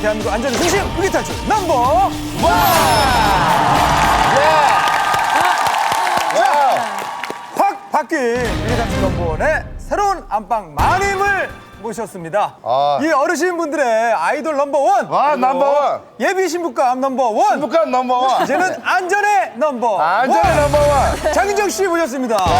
대한민국 안전의 중심 위기탈출 넘버 원. 확 바뀐 위기탈출 넘버 원의 새로운 안방 마님을 모셨습니다. 이 어르신분들의 아이돌 넘버 원. 넘버 원. 예비 신부감 넘버 원. 신부감 넘버 원. 이제는 안전의 넘버 원. 안전의 넘버 원. 장윤정 씨 모셨습니다. 오늘은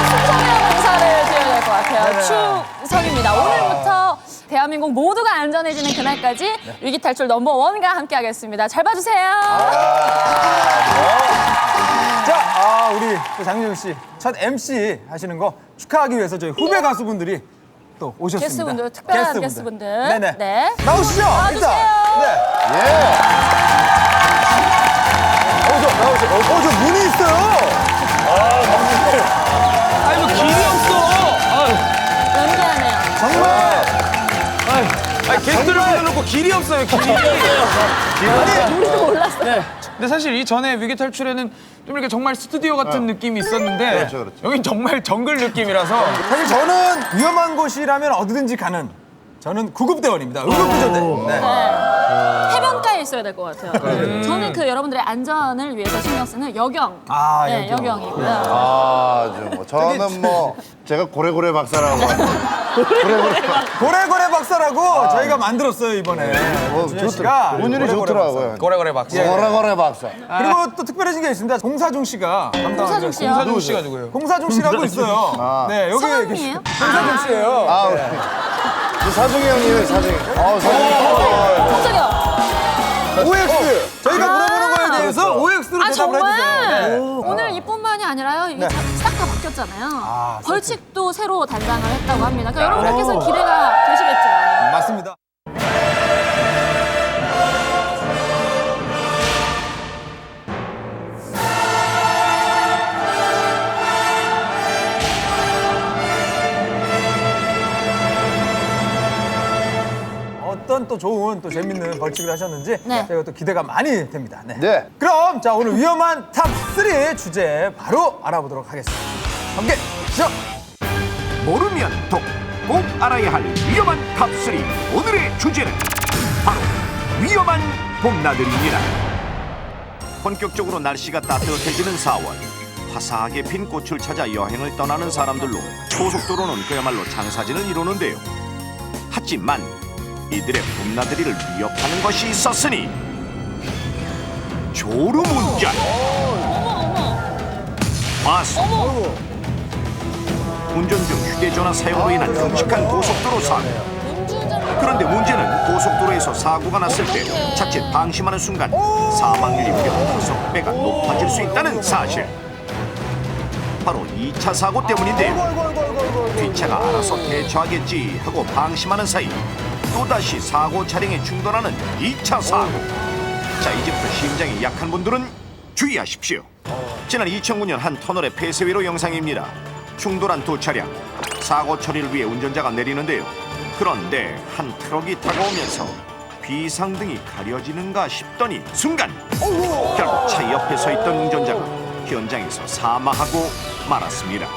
충성이라는 인사를 드려야 될 것 같아요. 충성입니다. 오늘부터 대한민국 모두가 안전해지는 그날까지 위기탈출 넘버 원과 함께하겠습니다. 잘 봐주세요. 자, 우리 또 장윤정 씨 첫 MC 하시는 거 축하하기 위해서 저희 후배 가수분들이 또 오셨습니다. 게스트분들, 특별한 게스트분들. 네네. 네. 나오시죠. 일단. 네. 예. 저 문이 있어요. 아이고 길이 없어. 연기하네요. 정말. 게스트를 불러놓고 길이 없어요. 길이. 우리도 몰랐어요. 네. 근데 사실 이 전에 위기 탈출에는 좀 이렇게 정말 스튜디오 같은 느낌이 있었는데 그렇죠. 여긴 정말 정글 느낌이라서 사실 저는 위험한 곳이라면 어디든지 가는 저는 구급대원입니다. 응급구조대. 네. 해변가에 있어야 될 것 같아요. 저는 그 여러분들의 안전을 위해서 신경 쓰는 여경. 네, 여경이고요. 저는 뭐 제가 고래고래 박사라고. 고래고래 박사라고 저희가 만들었어요 이번에. 준현 씨가 운율이 좋더라고요. 고래고래 박사. 고래고래 박사. 그리고 또 특별해진 게 있습니다. 공사중 씨가 공사중 씨요? 공사중 씨가 누구예요? 공사중 씨라고 있어요. 네, 여기 성함이에요? 공사중 씨예요. 사중이 형님의 사중이. 깜짝이야. OX. 저희가 물어보는 거에 대해서 OX로 대답을 정말? 해주세요. 네. 오늘 이뿐만이 아니라요. 이게 싹 다 바뀌었잖아요. 벌칙도 새로 단장을 했다고 합니다. 그러니까 여러분들께서 기대가 되시겠죠. 맞습니다. 어떤 또 좋은 또 재밌는 벌칙을 하셨는지 네. 저희가 또 기대가 많이 됩니다. 네. 네. 그럼 자 오늘 위험한 탑3 주제 바로 알아보도록 하겠습니다. 함께 시작! 모르면 독, 꼭 알아야 할 위험한 탑3. 오늘의 주제는 바로 위험한 봄나들입니다. 본격적으로 날씨가 따뜻해지는 4월. 화사하게 핀 꽃을 찾아 여행을 떠나는 사람들로 고속도로는 그야말로 장사진을 이루는데요. 하지만 이들의 봄나들이를 위협하는 것이 있었으니 졸음운전. 운전 중 휴대전화 사용으로 인한 끔찍한 고속도로 사고. 그런데 문제는 고속도로에서 사고가 났을 때 자칫 방심하는 순간 사망률이 무려 5배가 높아질 수 있다는 사실. 바로 2차 사고 때문인데요. 뒷차가 알아서 대처하겠지 하고 방심하는 사이 또다시 사고 차량에 충돌하는 2차 사고. 자, 이제부터 심장이 약한 분들은 주의하십시오. 지난 2009년 한 터널의 폐쇄회로 영상입니다. 충돌한 두 차량. 사고 처리를 위해 운전자가 내리는데요. 그런데 한 트럭이 다가오면서 비상등이 가려지는가 싶더니 순간 결국 차 옆에 서 있던 운전자가 현장에서 사망하고 말았습니다.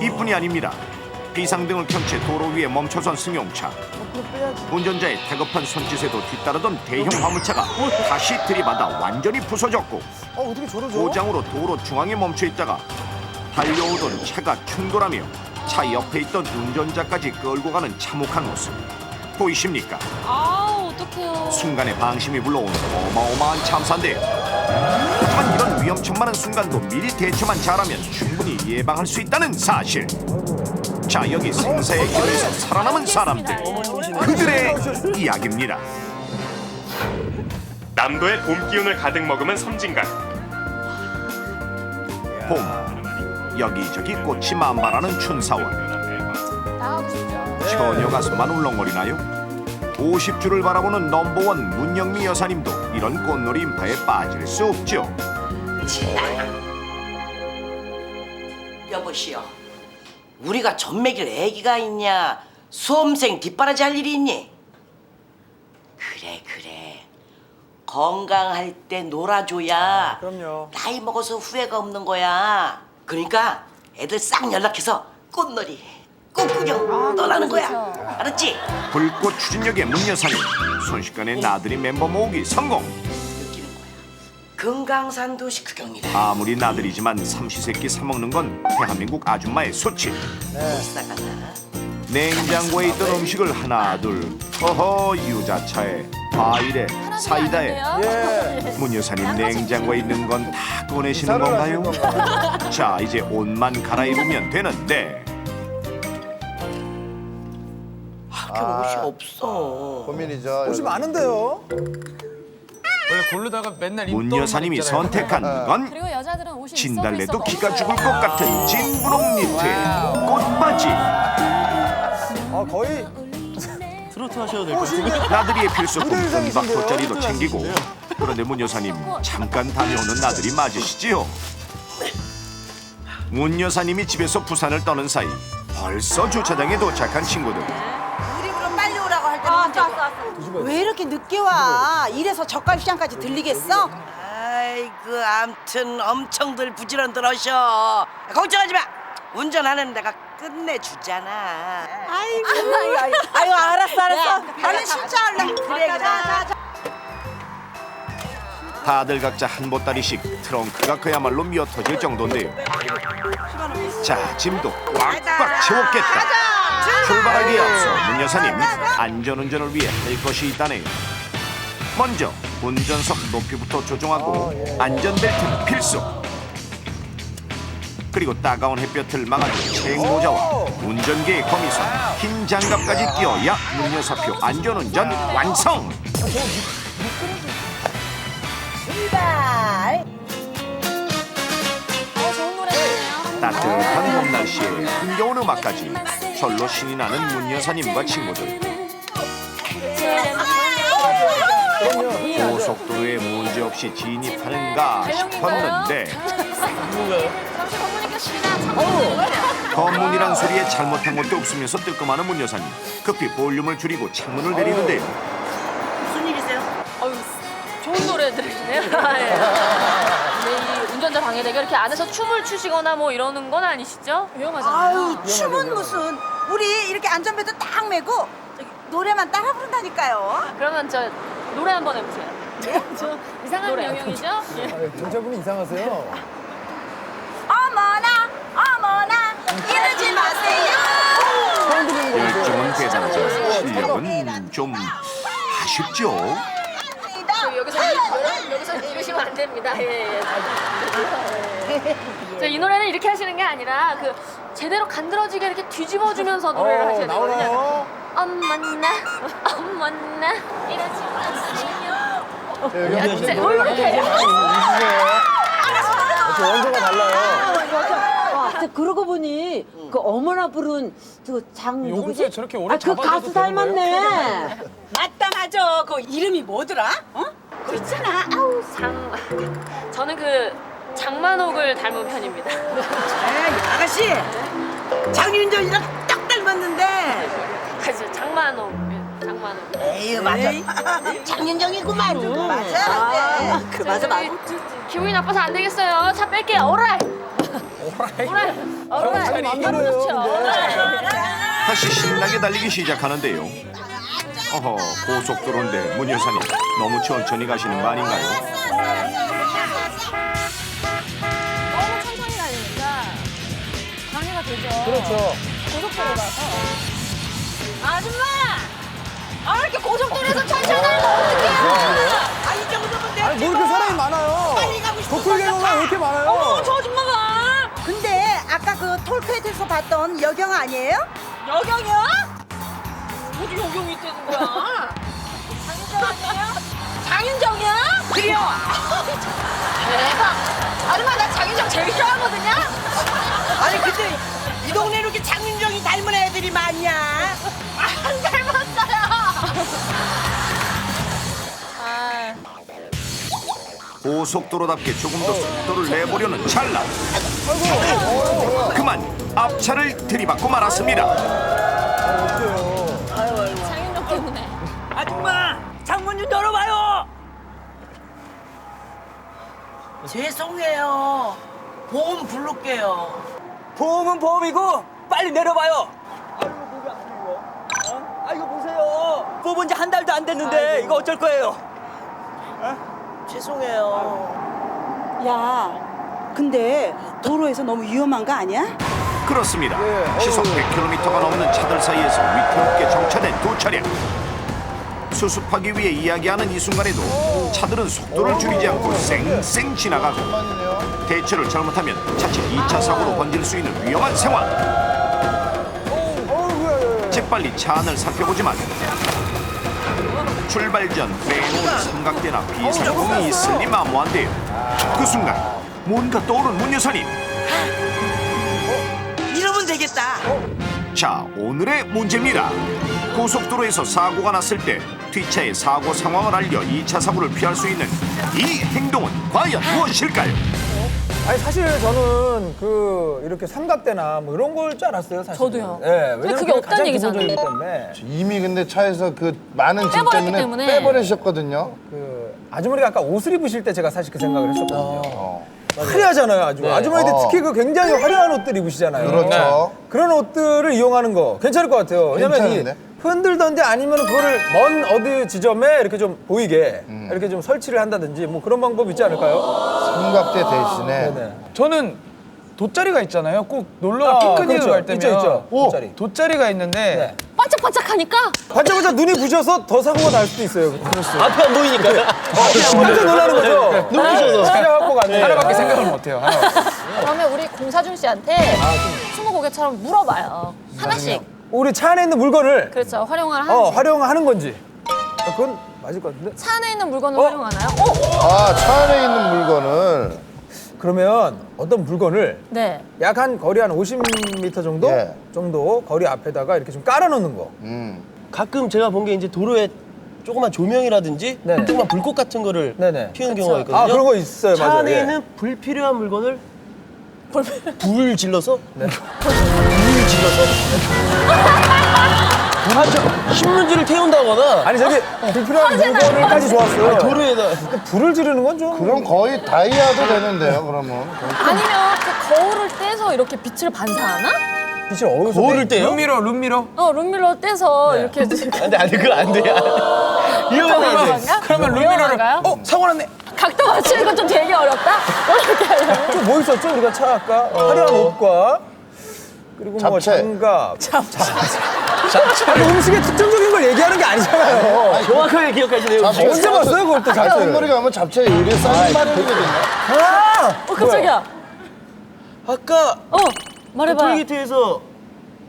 이뿐이 아닙니다. 비상등을 켠 채 도로 위에 멈춰선 승용차. 운전자의 다급한 손짓에도 뒤따르던 대형 화물차가 다시 들이받아 완전히 부서졌고 어떻게 저러죠? 고장으로 도로 중앙에 멈춰 있다가 달려오던 차가 충돌하며 차 옆에 있던 운전자까지 끌고 가는 참혹한 모습 보이십니까? 어떡해요. 순간의 방심이 불러온 어마어마한 참사인데요. 하지만 이런 위험천만한 순간도 미리 대처만 잘하면 충분히 예방할 수 있다는 사실. 자, 여기 생사의 길에서 살아남은 사람들, 그들의 이야기입니다. 남도의 봄 기운을 가득 머금은 섬진강. 봄, 여기저기 꽃이 만발하는 춘사원. 나가고 싶죠. 처녀 가슴만 울렁거리나요? 50주를 바라보는 넘버원 문영미 여사님도 이런 꽃놀이 인파에 빠질 수 없죠. 여보시오, 우리가 젖 먹일 애기가 있냐? 수험생 뒷바라지 할 일이 있니? 그래 건강할 때 놀아줘야 그럼요. 나이 먹어서 후회가 없는 거야. 그러니까 애들 싹 연락해서 꽃놀이 꽃구경 떠나는 거야. 그렇죠. 알았지? 불꽃 추진력의 문 여사님 순식간에 나들이 멤버 모으기 성공. 느끼는 거야. 금강산 도시 구경이래. 아무리 나들이지만 삼시세끼 사 먹는 건 대한민국 아줌마의 수치. 못 사가나? 냉장고에 있던 음식을 하나 둘 허허 유자차에 과일에 사이다에 예. 문 여사님 냉장고에 있는 건 다 꺼내시는 이사를 건가요? 하신 건가요? 자 이제 옷만 갈아입으면 되는데 학교 옷이 없어. 고민이죠. 옷이 많은데요. 원래 고르다가 맨날 문 입던 여사님이 옷 있잖아요. 선택한 건 그리고 여자들은 옷이 진달래도 있어도 기가 죽을 것 같은 진분홍 니트에 꽃바지. 거의 나들이의 필수품 무대 의상이신데요? 은박돗자리도 챙기고. 그런데 문 여사님 잠깐 다녀오는 나들이 맞으시지요? 문 여사님이 집에서 부산을 떠는 사이 벌써 주차장에 도착한 친구들. 우리 그럼 빨리 오라고 할 때는 왜 이렇게 늦게 와? 이래서 젓갈시장까지 들리겠어? 아이고 암튼 엄청들 부지런들 하셔. 걱정하지 마. 운전하는 내가 끝내주잖아. 아이고 알았어. 나는 진짜 할래. 그래. 다들 각자 한 보따리씩 트렁크가 그야말로 미어터질 정도인데요. 자 짐도 꽉꽉 채웠겠다. 출발하기에 앞서 문 여사님 안전운전을 위해 할 것이 있다네요. 먼저 운전석 높이부터 조정하고 안전벨트는 필수. 그리고 따가운 햇볕을 막아줄 챙모자와 운전계의 거미선, 흰 장갑까지 끼워야 문 여사표 안전운전 완성. 출발. 좋은 노래네요. 따뜻한 봄 날씨에 흥겨운 음악까지 절로 신이 나는 문 여사님과 친구들. 고속도로에 문제없이 진입하는가 싶었는데 검문이란 소리에 잘못한 것도 없으면서 뜨끔하는 문 여사님. 급히 볼륨을 줄이고 창문을 내리는데요. 무슨 일이세요? 좋은 노래 들으시네요. 네, 이 운전자 방해되게 이렇게 안에서 춤을 추시거나 뭐 이러는 건 아니시죠? 위험하잖아요. 아유 춤은 무슨? 우리 이렇게 안전벨트 딱 매고 저기 노래만 따라 부른다니까요. 그러면 저 노래 한번 해보세요. 저 이상한 영역이죠? 예. 경찰분이 이상하세요. 어머나 이러지 마세요. 열정은 대단하지만 실력은 좀 아쉽죠. 여기서 이러시면 안 됩니다. 예. 이 노래는 이렇게 하시는 게 아니라 그 제대로 간드러지게 이렇게 뒤집어주면서 노래를 하셔야 되거든요. 나오나요? 엄마나 이러지 마세요. 여기 이렇게 원조가 달라요. 그러고 보니 그 어머나 부른 장 요금소에 저렇게 오래 그 잡아줘도 가수 되는 거예요? 닮았네. 맞다. 그 이름이 뭐더라? 어? 그 있잖아. 아우 저는 그 장만옥을 닮은 편입니다. 아가씨 장윤정이랑 딱 닮았는데. 그래서 장만옥. 에이 맞아. 장윤정이구만. 맞아. 맞아. 기분이 나빠서 안 되겠어요. 차 뺄게요. 오라이. 자기 맘대로예요. 다시 신나게 달리기 시작하는데요. 어허 고속도로인데 문 여사님 너무 천천히 가시는 거 아닌가요? 너무 천천히 가니까 방해가 되죠. 그렇죠. 고속도로라서. 아줌마! 이렇게 고속도로에서 천천히 가면 어떡해요? 이 정도면 돼. 아니 뭐 이렇게 사람이 많아요. 빨리 가고 싶어. 도플갱어가 왜 이렇게 많아요? 저 아줌마가! 근데 아까 그 톨게이트에서 봤던 여경 아니에요? 여경이야? 어디 여경이 있다는 거야? 장윤정 아니에요? 장윤정이야? 그래요. 대박. 아줌마 나 장윤정 제일 싫어하거든요? 아니 근데 이 동네 이렇게 장윤정이 닮은 애들이 많냐? 안 닮았어요. 고속도로답게 조금 더 속도를 내보려는 찰나 그만 앞차를 들이받고 말았습니다. 장윤정 때문에. 아줌마 창문 좀 열어봐요. 죄송해요. 보험 부를게요. 보험은 보험이고 빨리 내려봐요. 뽑은 지 한 달도 안 됐는데 이거 어쩔 거예요? 죄송해요. 야, 근데 도로에서 너무 위험한 거 아니야? 그렇습니다. 시속 100km가 넘는 차들 사이에서 위태롭게 정차된 두 차량. 수습하기 위해 이야기하는 이 순간에도 차들은 속도를 줄이지 않고 쌩쌩 지나가고 대처를 잘못하면 자칫 2차 사고로 번질 수 있는 위험한 상황. 재빨리 차 안을 살펴보지만 출발 전 빼놓은 삼각대나 비상공이 있으니 마무한데요. 그 순간 뭔가 떠오른 문 여사님. 이러면 되겠다. 자, 오늘의 문제입니다. 고속도로에서 사고가 났을 때 뒤차의 사고 상황을 알려 2차 사고를 피할 수 있는 이 행동은 과연 무엇일까요? 아니 사실 저는 이렇게 삼각대나 뭐 이런 걸 줄 알았어요. 사실. 저도요. 예, 왜냐면 그게 그게 없다는 가장 얘기잖아요. 기본적이기 때문에. 이미 근데 차에서 그 많은 짐 빼버렸기 때문에 때문에. 빼버리셨거든요. 아주머니가 아까 옷을 입으실 때 제가 사실 그 생각을 했었거든요. 화려하잖아요, 아주머니들 특히 그 굉장히 화려한 옷들 입으시잖아요. 그렇죠. 그런 옷들을 이용하는 거 괜찮을 것 같아요. 왜냐면 괜찮은데? 이 흔들던데 아니면 그거를 먼 어디 지점에 이렇게 좀 보이게 이렇게 좀 설치를 한다든지 뭐 그런 방법 있지 않을까요? 삼각대 대신에 네. 저는 돗자리가 있잖아요. 꼭 놀러 피크닉을 그렇죠. 갈 때면 있죠. 돗자리. 돗자리가 있는데 네. 반짝반짝하니까 반짝반짝 눈이 부셔서 더 사고가 날 수도 있어요. 앞에 안 보이니까요. 깜짝 놀라는 거죠. 눈 부셔서. 차량 확보가 안 돼. 하나밖에 생각을 못해요. 그러면 우리 공사준 씨한테 스무고개처럼 물어봐요. 하나씩. 우리 차 안에 있는 물건을 그렇죠. 활용을 하는지. 활용하는 건지. 그건 맞을 것 같은데. 차 안에 있는 물건을 활용하나요? 차 안에 있는 물건을 그러면 어떤 물건을 네. 약 한 거리 한 50m 정도? 예. 정도 거리 앞에다가 이렇게 좀 깔아놓는 거. 가끔 제가 본 게 이제 도로에 조그만 조명이라든지 네네. 조그만 불꽃 같은 거를 네네. 피우는 경우가 있거든요. 아, 그런 거 있어요. 차 맞아요. 안에는 불필요한 물건을 불 질러서 네. 불 질러서 신문지를 태운다거나 아니 저기 불필요한 물건을까지 좋았어요. 도로에다 불을 지르는 건 좀. 그럼 거의 다이아도 되는데요, 그러면. 아니면 그 거울을 떼서 이렇게 빛을 반사하나? 빛을 어디서 거울을 떼요? 룸미러. 룸밀러 떼서 이렇게 안돼 그거 안 돼요. 위험한가? 그러면 위험한가요? 사고 났네. 각도 맞추는 건 좀 되게 어렵다? 어렵게 하려면. 좀 뭐 있었죠? 우리가 차 아까 화려한 옷과 그리고 뭐 잡채. 장갑. 아니, 음식의 특정적인 걸 얘기하는 게 아니잖아요. 정확하게 기억하시네요. 언제 봤어요 그걸 또 아까 잡채를? 홈머리 가면 잡채 요리에 싸는 말이 되거든요. 깜짝이야. 아까 말해봐요. 톨게이트에서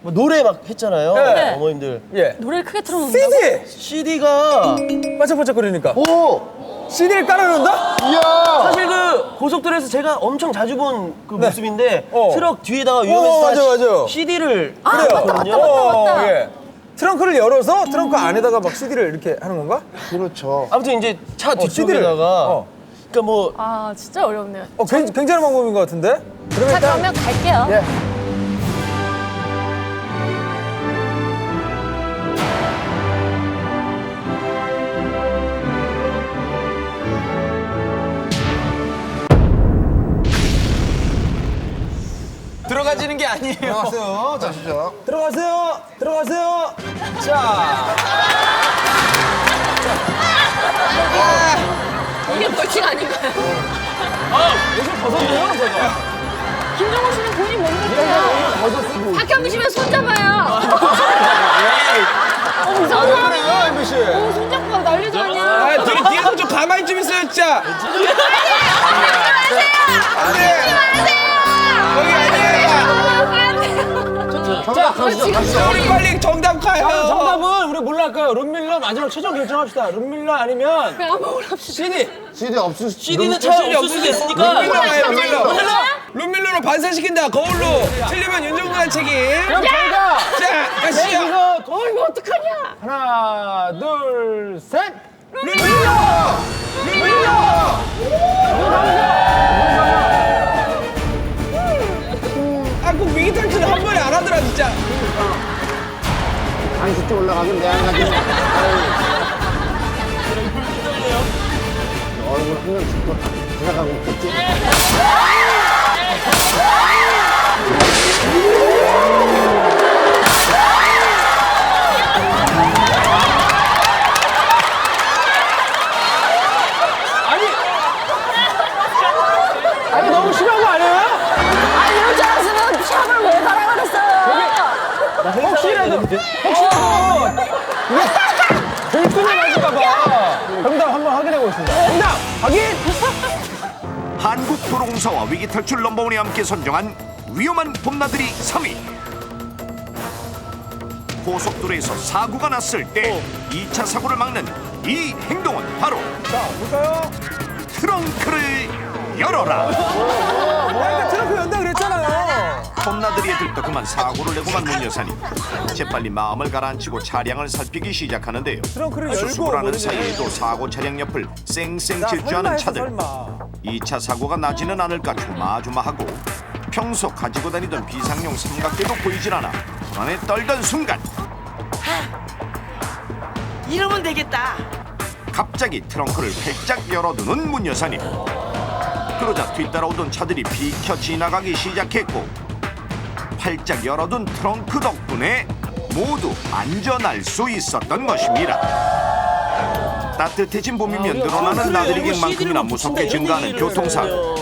뭐 노래 막 했잖아요. 네. 어머님들. 예. 노래를 크게 틀어놓는다고? CD! CD가 반짝반짝거리니까. 오! CD를 깔아놓는다? 이야! 사실 그 고속도로에서 제가 엄청 자주 본 그 네. 모습인데 어. 트럭 뒤에다가 위험해서 맞아. CD를 맞다. 예. 트렁크를 열어서 트렁크 안에다가 막 CD를 이렇게 하는 건가? 그렇죠. 아무튼 이제 차 CD를. 뒤쪽에다가 그러니까 뭐 아, 진짜 어렵네요. 괜찮은 방법인 것 같은데? 그러면 자, 일단 그러면 갈게요. 예. 들어가지는 게 아니에요. 들어가세요. 자, 가시죠. 들어가세요. 자. 이게 벌칙 아닌가요? 요즘 벗었네요, 제가. 김정호 씨는 본인 뭡니까? 박현미 씨면 손잡아요. 이상하다. 그래요, 엠비 씨. 손잡고 막 난리도 아니야. 아, 뒤에서 좀 가만히 좀 있어요, 진짜. 거기 아니에요. 정답 가시죠. 우리 빨리 정답 가요. 정답은 우리 뭘로 할까요? 룸밀러 마지막 최종 결정합시다. 룸밀러 아니면 CD. CD 없을 수 CD는 차에 없을 수도 있으니까 룸밀러 가요, 룸밀러로 반사시킨다. 거울로. 틀리면 윤정수가 책임. 그럼 저희가 자, 가시죠. 이거 돌면 어떡하냐? 하나, 둘, 셋. 룸밀러. 아, 꼭 위기 탈출을 한 번에 안 하더라, 진짜. 강수트 올라가긴 내안 가긴. 얼굴 한명 죽고 들어가고 있겠지? 확인. 한국도로공사와 위기탈출 넘버원이 함께 선정한 위험한 봄나들이 3위. 고속도로에서 사고가 났을 때 2차 사고를 막는 이 행동은 바로 자, 볼까요? 트렁크를 열어라. 아까 트렁크 연다 그랬잖아요. 봄나들이에 들떠 그만 사고를 내고만 문 여사님 재빨리 마음을 가라앉히고 차량을 살피기 시작하는데요. 트렁크를 열고 수습을 하는 뭐든지. 사이에도 사고 차량 옆을 쌩쌩 자, 질주하는 설마 차들. 했어, 설마. 2차 사고가 나지는 않을까 조마조마하고 평소 가지고 다니던 비상용 삼각대도 보이질 않아 불안에 떨던 순간 이러면 되겠다. 갑자기 트렁크를 활짝 열어두는 문 여사님. 그러자 뒤따라오던 차들이 비켜 지나가기 시작했고 활짝 열어둔 트렁크 덕분에 모두 안전할 수 있었던 것입니다. 따뜻해진 봄이면 늘어나는 나들이객만큼이나 무섭게 증가하는 교통사고.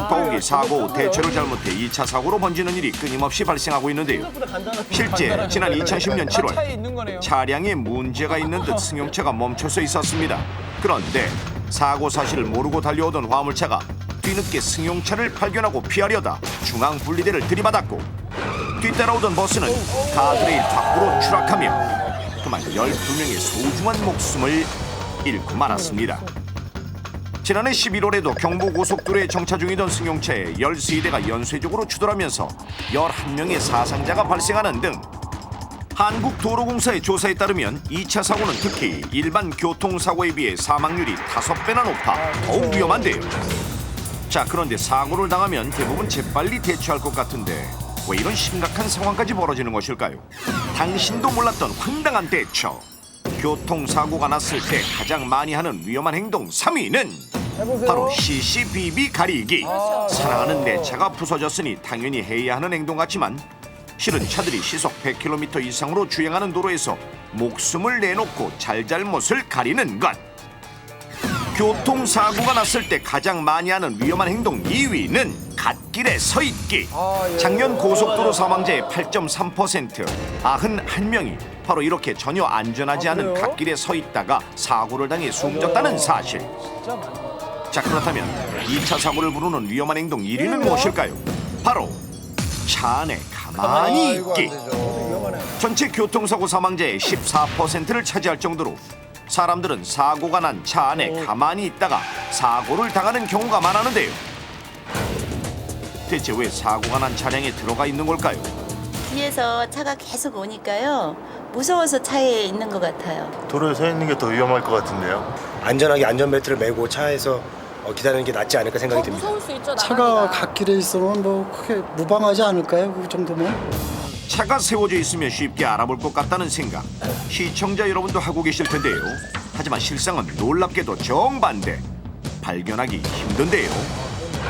더욱이 사고 후 대처를 잘못해 2차 사고로 번지는 일이 끊임없이 발생하고 있는데요. 실제 지난 2010년 7월 차량에 문제가 있는 듯 승용차가 멈춰서 있었습니다. 그런데 사고 사실을 모르고 달려오던 화물차가 뒤늦게 승용차를 발견하고 피하려다 중앙 분리대를 들이받았고 뒤따라오던 버스는 가드레일 밖으로 추락하며 그만 12명의 소중한 목숨을 잃고 말았습니다. 지난해 11월에도 경부고속도로에 정차 중이던 승용차에 13대가 연쇄적으로 추돌하면서 11명의 사상자가 발생하는 등 한국도로공사의 조사에 따르면 2차 사고는 특히 일반 교통사고에 비해 사망률이 5배나 높아 더욱 위험한데요. 자, 그런데 사고를 당하면 대부분 재빨리 대처할 것 같은데 왜 이런 심각한 상황까지 벌어지는 것일까요? 당신도 몰랐던 황당한 대처. 교통사고가 났을 때 가장 많이 하는 위험한 행동 3위는 바로 CCBB 가리기. 사랑하는 내 차가 부서졌으니 당연히 해야 하는 행동 같지만 실은 차들이 시속 100km 이상으로 주행하는 도로에서 목숨을 내놓고 잘잘못을 가리는 것. 교통사고가 났을 때 가장 많이 하는 위험한 행동 2위는 갓길에 서 있기. 작년 고속도로 사망자의 8.3%, 91명이 바로 이렇게 전혀 안전하지 않은 갓길에 서 있다가 사고를 당해 숨졌다는 사실. 자, 그렇다면 2차 사고를 부르는 위험한 행동 1위는 무엇일까요? 바로 차 안에 가만히 있기. 전체 교통사고 사망자의 14%를 차지할 정도로 사람들은 사고가 난 차 안에 가만히 있다가 사고를 당하는 경우가 많았는데요. 대체 왜 사고가 난 차량에 들어가 있는 걸까요? 뒤에서 차가 계속 오니까요. 무서워서 차에 있는 것 같아요. 도로에 서 있는 게 더 위험할 것 같은데요. 안전하게 안전벨트를 매고 차에서 기다리는 게 낫지 않을까 생각이 듭니다. 무서울 수 있죠. 차가 갓길에 있으면 뭐 크게 무방하지 않을까요? 그 정도면? 차가 세워져 있으면 쉽게 알아볼 것 같다는 생각 시청자 여러분도 하고 계실 텐데요. 하지만 실상은 놀랍게도 정반대. 발견하기 힘든데요.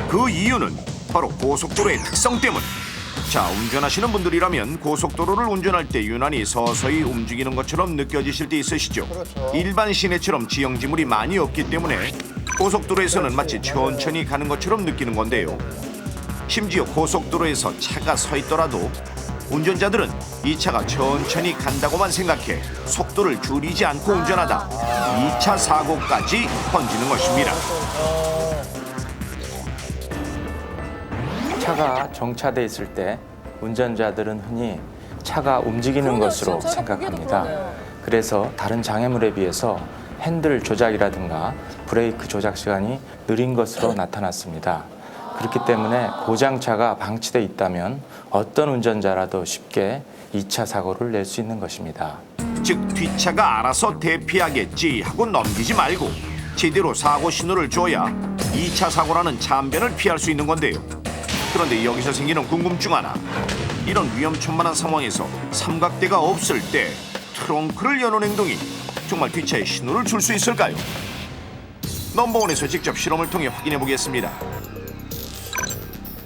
그 이유는 바로 고속도로의 특성 때문. 자, 운전하시는 분들이라면 고속도로를 운전할 때 유난히 서서히 움직이는 것처럼 느껴지실 때 있으시죠? 일반 시내처럼 지형지물이 많이 없기 때문에 고속도로에서는 마치 천천히 가는 것처럼 느끼는 건데요. 심지어 고속도로에서 차가 서 있더라도 운전자들은 이 차가 천천히 간다고만 생각해 속도를 줄이지 않고 운전하다 2차 사고까지 번지는 것입니다. 차가 정차돼 있을 때 운전자들은 흔히 차가 움직이는 것으로 생각합니다. 그래서 다른 장애물에 비해서 핸들 조작이라든가 브레이크 조작 시간이 느린 것으로 나타났습니다. 그렇기 때문에 고장차가 방치돼 있다면 어떤 운전자라도 쉽게 2차 사고를 낼 수 있는 것입니다. 즉 뒷차가 알아서 대피하겠지 하고 넘기지 말고 제대로 사고 신호를 줘야 2차 사고라는 참변을 피할 수 있는 건데요. 그런데 여기서 생기는 궁금증 하나. 이런 위험천만한 상황에서 삼각대가 없을 때 트렁크를 여는 행동이 정말 뒷차에 신호를 줄 수 있을까요? 넘버원에서 직접 실험을 통해 확인해 보겠습니다.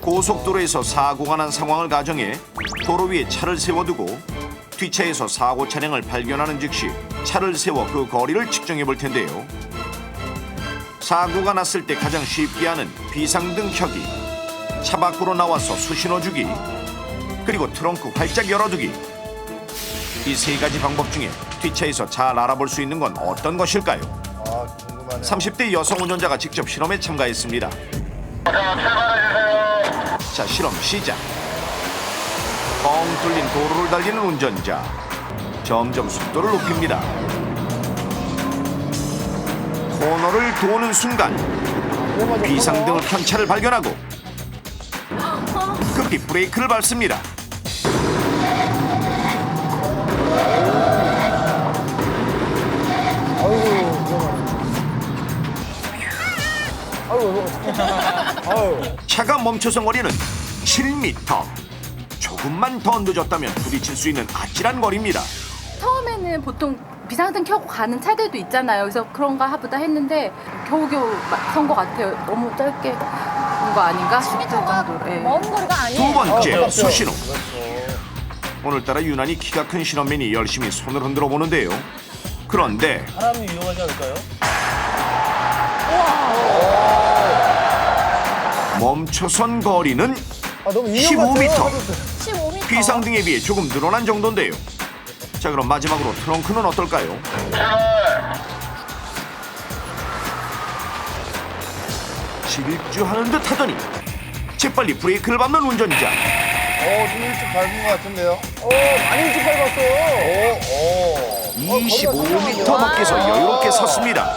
고속도로에서 사고가 난 상황을 가정해 도로 위에 차를 세워두고 뒷차에서 사고 차량을 발견하는 즉시 차를 세워 그 거리를 측정해 볼 텐데요. 사고가 났을 때 가장 쉽게 하는 비상등 켜기, 차 밖으로 나와서 수신호 주기, 그리고 트렁크 활짝 열어두기. 이 세 가지 방법 중에 뒷차에서 잘 알아볼 수 있는 건 어떤 것일까요? 30대 여성 운전자가 직접 실험에 참가했습니다. 자, 실험 시작. 뻥 뚫린 도로를 달리는 운전자. 점점 속도를 높입니다. 코너를 도는 순간 비상등을 켠 차를 발견하고 급히 브레이크를 밟습니다. 차가 멈춰선 거리는 7m. 조금만 더 늦었다면 부딪힐 수 있는 아찔한 거리입니다. 처음에는 보통 비상등 켜고 가는 차들도 있잖아요. 그래서 그런가 보다 했는데 겨우겨우 선 것 같아요. 너무 짧게 온 거 아닌가 싶을 정도로. 먼 거리가 아니에요. 두 번째 수신호. 오늘따라 유난히 키가 큰 실험맨이 열심히 손을 흔들어 보는데요. 그런데 사람이 위험하지 않을까요? 멈춰선 거리는 너무 인형 같아요. 15m. 15m. 비상등에 비해 조금 늘어난 정도인데요. 자, 그럼 마지막으로 트렁크는 어떨까요? 질주하는 듯 하더니 재빨리 브레이크를 밟는 운전자. 좀 일찍 밟은 것 같은데요? 많이 일찍 밟았어요. 25m 밖에서 여유롭게 섰습니다.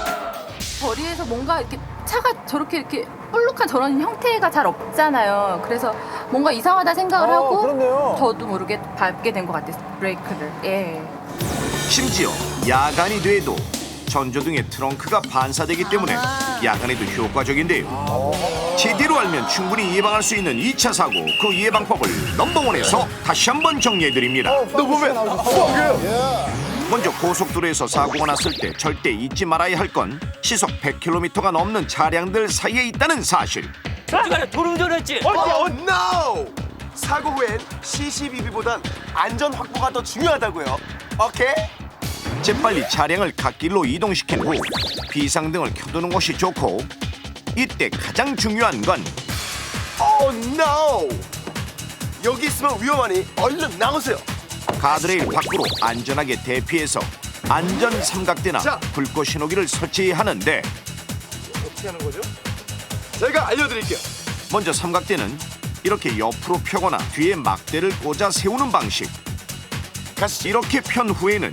거리에서 뭔가 이렇게 차가 저렇게 이렇게 볼록한 저런 형태가 잘 없잖아요. 그래서 뭔가 이상하다 생각을 하고 그렇네요. 저도 모르게 밟게 된 것 같아요. 브레이크를. 예. 심지어 야간이 돼도 전조등의 트렁크가 반사되기 때문에 야간에도 효과적인데요. 제대로 알면 충분히 예방할 수 있는 2차 사고, 그 예방법을 넘버원에서 다시 한번 정리해드립니다. 너 보면 먼저 고속도로에서 사고가 났을 때 절대 잊지 말아야 할 건 시속 100km가 넘는 차량들 사이에 있다는 사실. 솔직히 도로운전했지? no! 사고 후엔 CCTV보단 안전 확보가 더 중요하다고요. 오케이? 재빨리 차량을 갓길로 이동시킨 후 비상등을 켜두는 것이 좋고, 이때 가장 중요한 건 no! 여기 있으면 위험하니 얼른 나오세요. 가드레일 밖으로 안전하게 대피해서 안전 삼각대나 불꽃 신호기를 설치해야 하는데, 어떻게 하는 거죠? 제가 알려드릴게요. 먼저 삼각대는 이렇게 옆으로 펴거나 뒤에 막대를 꽂아 세우는 방식. 이렇게 편 후에는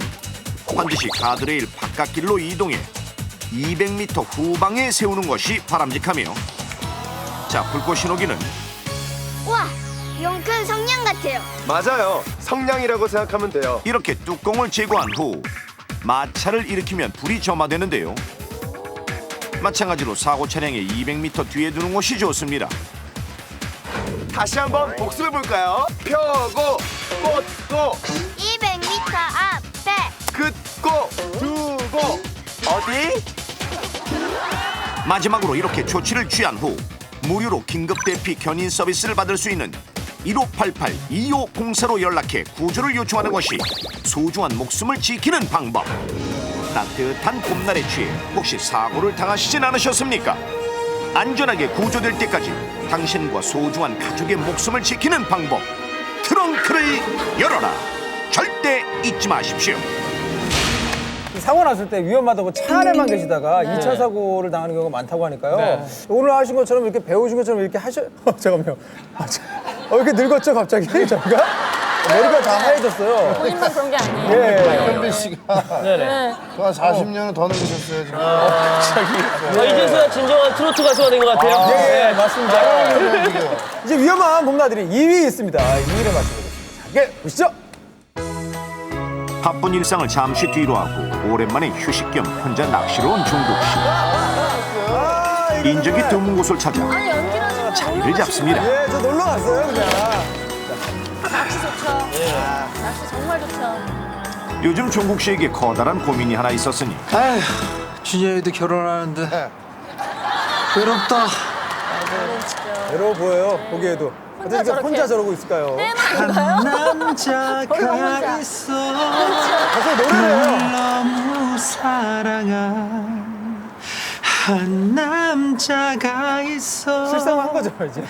반드시 가드레일 바깥길로 이동해 200m 후방에 세우는 것이 바람직하며, 자, 불꽃 신호기는 우와, 용큰 성냥 같아요. 맞아요. 성냥이라고 생각하면 돼요. 이렇게 뚜껑을 제거한 후 마찰을 일으키면 불이 점화되는데요. 마찬가지로 사고 차량의 200m 뒤에 두는 것이 좋습니다. 다시 한번 복습해 볼까요? 펴고 꽂고 200m 앞에 긋고 두고 어디? 마지막으로 이렇게 조치를 취한 후 무료로 긴급 대피 견인 서비스를 받을 수 있는 1588-2504로 연락해 구조를 요청하는 것이 소중한 목숨을 지키는 방법. 따뜻한 봄날에 취해 혹시 사고를 당하시진 않으셨습니까? 안전하게 구조될 때까지 당신과 소중한 가족의 목숨을 지키는 방법. 트렁크를 열어라. 절대 잊지 마십시오. 사고 났을 때 위험하다고 차 안에만 계시다가 2차 사고를 당하는 경우가 많다고 하니까요. 오늘 하신 것처럼 이렇게 배우신 것처럼 이렇게 잠깐만요. 이렇게 늙었죠 갑자기 저희가? 머리가 다 하얘졌어요. 본인만 그런 게 아니에요. 예. 현빈 씨가 네네. 저 한 40년은 더 늙으셨어요 지금. 자, 이제서야 진정한 트로트 가수가 된 것 같아요. 예, 맞습니다. 이제 위험한 봄나들이 2위 있습니다. 2위를 맞춰보겠습니다. 함께 보시죠. 바쁜 일상을 잠시 뒤로 하고 오랜만에 휴식 겸 혼자 낚시로 온 종국 씨. 인적이 드문 곳을 찾아 자리를 잡습니다. 예, 저 놀러 갔어요 그냥. 낚시 좋죠. 낚시 정말 좋죠. 요즘 종국 씨에게 커다란 고민이 하나 있었으니 아휴, 준영이도 결혼하는데 외롭다. 외로워 보여요 보기에도. 어떻게 혼자 저러고 있을까요? 한 남자가 있어. 가서 노래를 해요. 너무 사랑한 한 남자가 있어. 실상한 거죠 이제.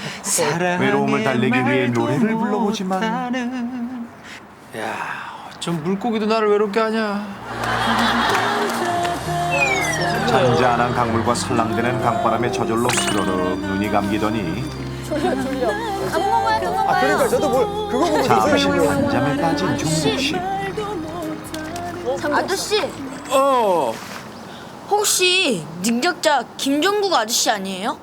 외로움을 달래기 위해 노래를 불러보지만 야, 좀 물고기도 나를 외롭게 하냐. 자, 잔잔한 강물과 살랑대는 강바람에 저절로 스르륵 눈이 감기더니 졸려. 안 먹어요, 또 먹어요. 그러니까 저도 그거 보고 잠시 있어요. 한잠에 빠진 종국 씨. 아저씨, 혹시 능력자 김종국 아저씨 아니에요?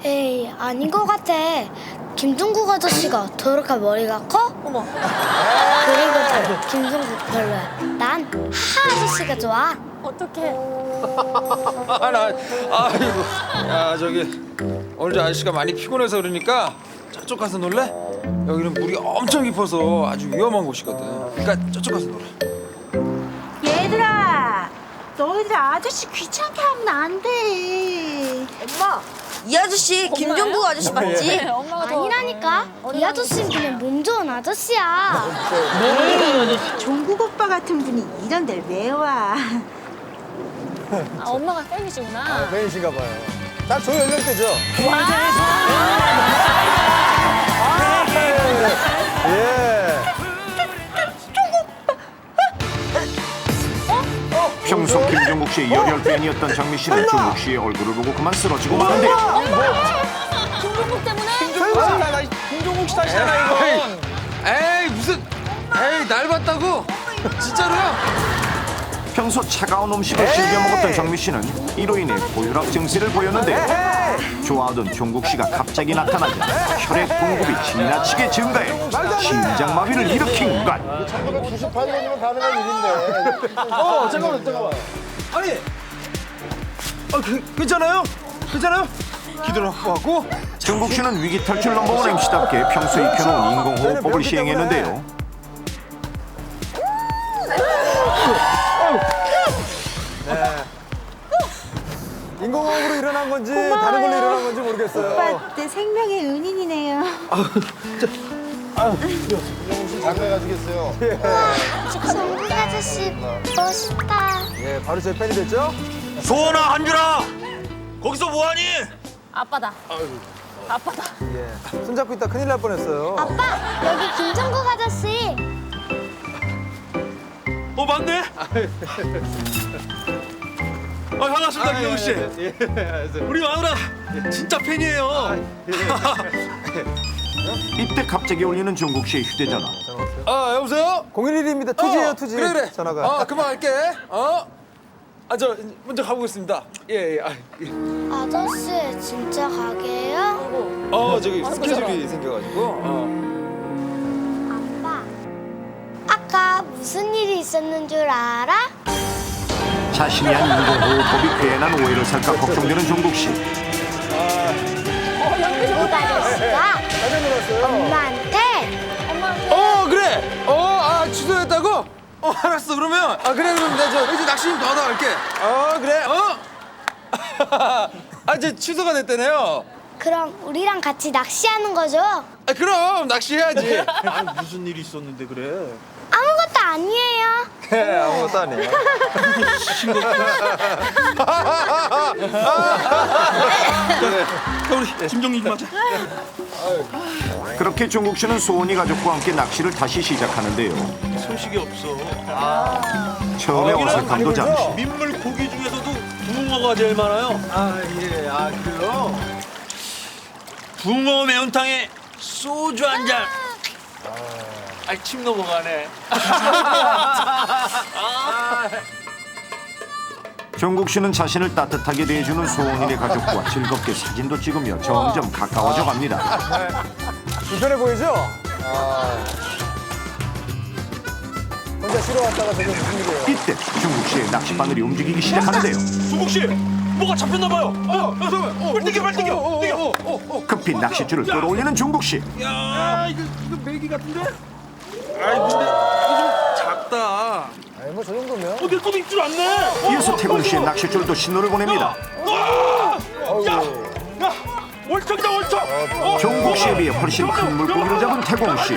에이, 아닌 것 같아. 김종국 아저씨가 더럽게 머리가 커? 어머. 그리고 김종국 별로야. 난 하하 아저씨가 좋아. 어떡해. 아이고, 야 저기 오늘 저 아저씨가 많이 피곤해서 그러니까 저쪽 가서 놀래? 여기는 물이 엄청 깊어서 아주 위험한 곳이거든. 그러니까 저쪽 가서 놀아. 얘들아, 너희들 아저씨 귀찮게 하면 안 돼. 엄마, 이 아저씨 김종국 아저씨 맞지? 엄마가 더. 아니라니까. 이 아저씨는 그냥 몸 좋은 아저씨야. 종국 오빠 같은 분이 이런 데를 왜 와? 엄마가 팬이시구나. 팬이신가 봐요. 딱 저 연령대죠. 예. 평소 김종국 씨의 열혈 팬이었던 장미 씨는 종국 씨의 얼굴을 보고 그만 쓰러지고 마는데요. 김종국 때문에? 김종국 씨 탓이잖아 이거. 에이 무슨? 에이 날 봤다고? 진짜로요? 평소 차가운 음식을 즐겨 먹었던 정미 씨는 이로 인해 고혈압 증세를 보였는데요. 좋아하던 종국 씨가 갑자기 나타나자 혈액 공급이 지나치게 증가해 심장마비를 일으킨 것. 1998년이면 가능한 일인데. 잠깐만. 아니, 괜찮아요? 괜찮아요? 기도 갖고. 종국 씨는 위기 탈출 넘버원 MC답게 평소 익혀놓은 인공호흡법을 시행했는데요. 인공호흡으로 일어난 건지 다른 걸로 일어난 건지 모르겠어요. 오빠 내 생명의 은인이네요. 장가 가시겠어요? 종국 아저씨 멋있다. 예, 바로 제 팬이 됐죠? 소원아 한준아, 거기서 뭐하니? 아빠다. 아빠다. 예. 손잡고 있다 큰일 날 뻔했어요. 아빠, 여기 김종국 아저씨. 맞네. 반갑습니다 김영우 씨. 우리 마누라 진짜 팬이에요. 이때 갑자기 울리는 종국 씨의 휴대전화. 여보세요? 011입니다. 투지예요, 투지. 그래. 전화가. 그만 할게. 저 먼저 가보겠습니다. 예. 아저씨, 진짜 가게예요? 저기 스케줄이 생겨가지고. 아빠, 아까 무슨 일이 있었는 줄 알아? 자신이 한 인공호흡법이 괜한 오해를 살까 걱정되는 종국 씨. 종국 아저씨가 엄마한테 그래. 취소했다고? 알았어. 그러면 그래. 그럼 내가 이제 낚시 좀 더 하다 갈게. 그래. 이제 취소가 됐다네요. 그럼 우리랑 같이 낚시하는 거죠? 그럼 낚시해야지. 무슨 일이 있었는데 그래? 아무것도 아니에요. 아무것도 아니에요. 우리 김정민 좀 하자. 그렇게 종국 씨는 소원이 가족과 함께 낚시를 다시 시작하는데요. 소식이 없어. 처음에 어색함도 잠시. 민물 고기 중에서도 붕어가 제일 많아요. 그래요? 붕어 매운탕에 소주 한 잔. 침 넘어가네. 종국 씨는 자신을 따뜻하게 대해주는 소원이네 가족과 즐겁게 사진도 찍으며 점점 가까워져 갑니다. 불편해 보이죠? 혼자 쉬러 왔다가 저게 무슨 일이에요? 이때 종국 씨의 낚싯바늘이 움직이기 시작하는데요. 종국 씨, 뭐가 잡혔나 봐요. 빨리 땡겨. 급히 낚싯줄을 끌어올리는 종국 씨. 야, 이거 메기 같은데? 근데 이거 좀 작다. 뭐 저 정도면. 내 것도 입질 않네. 이어서 태공 씨의 낚싯줄도 신호를 보냅니다. 야, 월척이다 월척. 종국 씨에 비해 훨씬 큰 물고기를 잡은 태공 씨.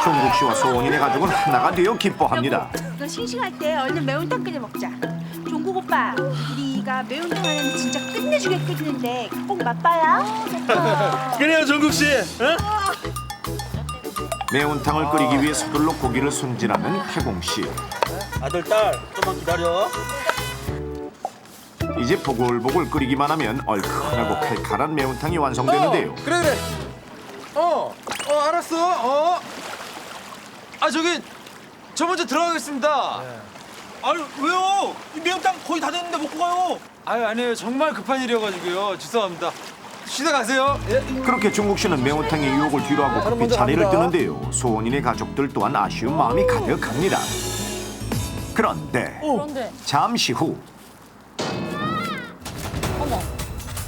종국 씨와 소원이네 가족은 하나가 되어 기뻐합니다. 너 싱싱할 때 얼른 매운탕 끓여 먹자. 종국 오빠, 우리가 매운탕 하면 진짜 끝내주게 끓이는데 꼭 맛봐야. 그래요 종국 씨. 매운탕을 끓이기 위해 서둘러 고기를 손질하는 태공 씨. 아들, 딸, 좀만 기다려. 이제 보글보글 끓이기만 하면 얼큰하고 칼칼한 매운탕이 완성되는데요. 그래. 알았어. 아, 저 먼저 들어가겠습니다. 아유, 왜요? 이 매운탕 거의 다 됐는데 먹고 가요. 아유, 아니에요. 정말 급한 일이어가지고요. 죄송합니다. 쉬다 가세요. 예. 그렇게 종국 씨는 매운탕의 유혹을 뒤로하고 급히 자리를 뜨는데요. 소원인의 가족들 또한 아쉬운 마음이 가득합니다. 그런데 잠시 후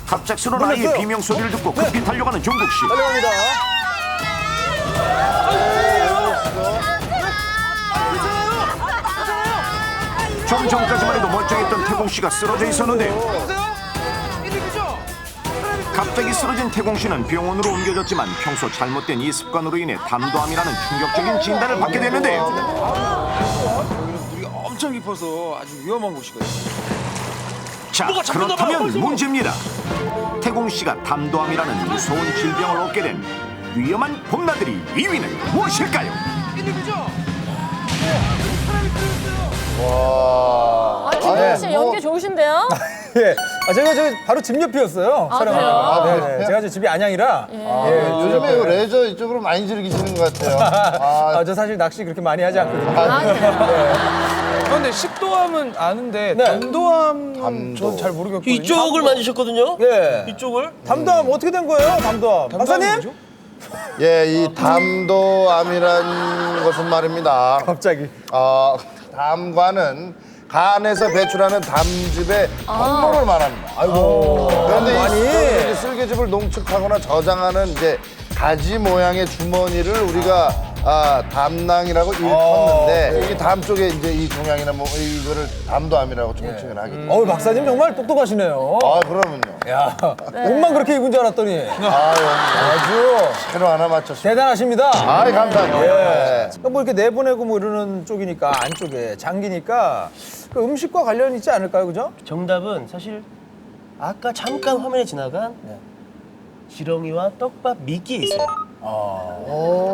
갑작스러운 아이의 비명 소리를 듣고 급히 달려가는 종국 씨. 달려갑니다. 좀 전까지만 해도 멀쩡했던 태공 씨가 쓰러져 있었는데요. 갑자기 쓰러진 태공 씨는 병원으로 옮겨졌지만 평소 잘못된 이 습관으로 인해 담도암이라는 충격적인 진단을 받게 되는데요. 여기는 물이 엄청 깊어서 아주 위험한 곳이거든요. 자, 그렇다면 문제입니다. 태공 씨가 담도암이라는 무서운 질병을 얻게 된 위험한 봄나들이 2위는 무엇일까요? 와. 김동현 씨 연기 좋으신데요? 예. 제가 바로 집 옆이었어요. 아, 촬영하다가. 그래요? 네. 제가 집이 안양이라. 요즘에 그 레저 이쪽으로 많이 즐기시는 것 같아요. 저 사실 낚시 그렇게 많이 하지 않거든요. 근데 식도암은 아는데 담도암 전 잘 모르겠거든요. 이쪽을 만지셨거든요? 예. 이쪽을? 담도암 어떻게 된 거예요? 담도암. 박사님? 예, 이 담도암이란 것은 말입니다. 갑자기. 담과는 간에서 배출하는 담즙의 홍로를 말합니다. 아이고. 그런데 많이. 이 쓸개즙을 농축하거나 저장하는 이제 가지 모양의 주머니를 우리가 담낭이라고 일컫는데 이 담 쪽에 이제 이 종양이나 뭐 이거를 담도암이라고 총칭을 하게 됩니다. 박사님 정말 똑똑하시네요. 그러면요. 야, 옷만 그렇게 입은 줄 알았더니. 아주 새로 하나 맞췄습니다. 대단하십니다. 감사합니다. 예. 뭐 이렇게 내보내고 뭐 이러는 쪽이니까 안쪽에 장기니까 그 음식과 관련이 있지 않을까요, 그죠? 정답은 사실 아까 잠깐 화면에 지나간 지렁이와 떡밥 미끼에 있어요.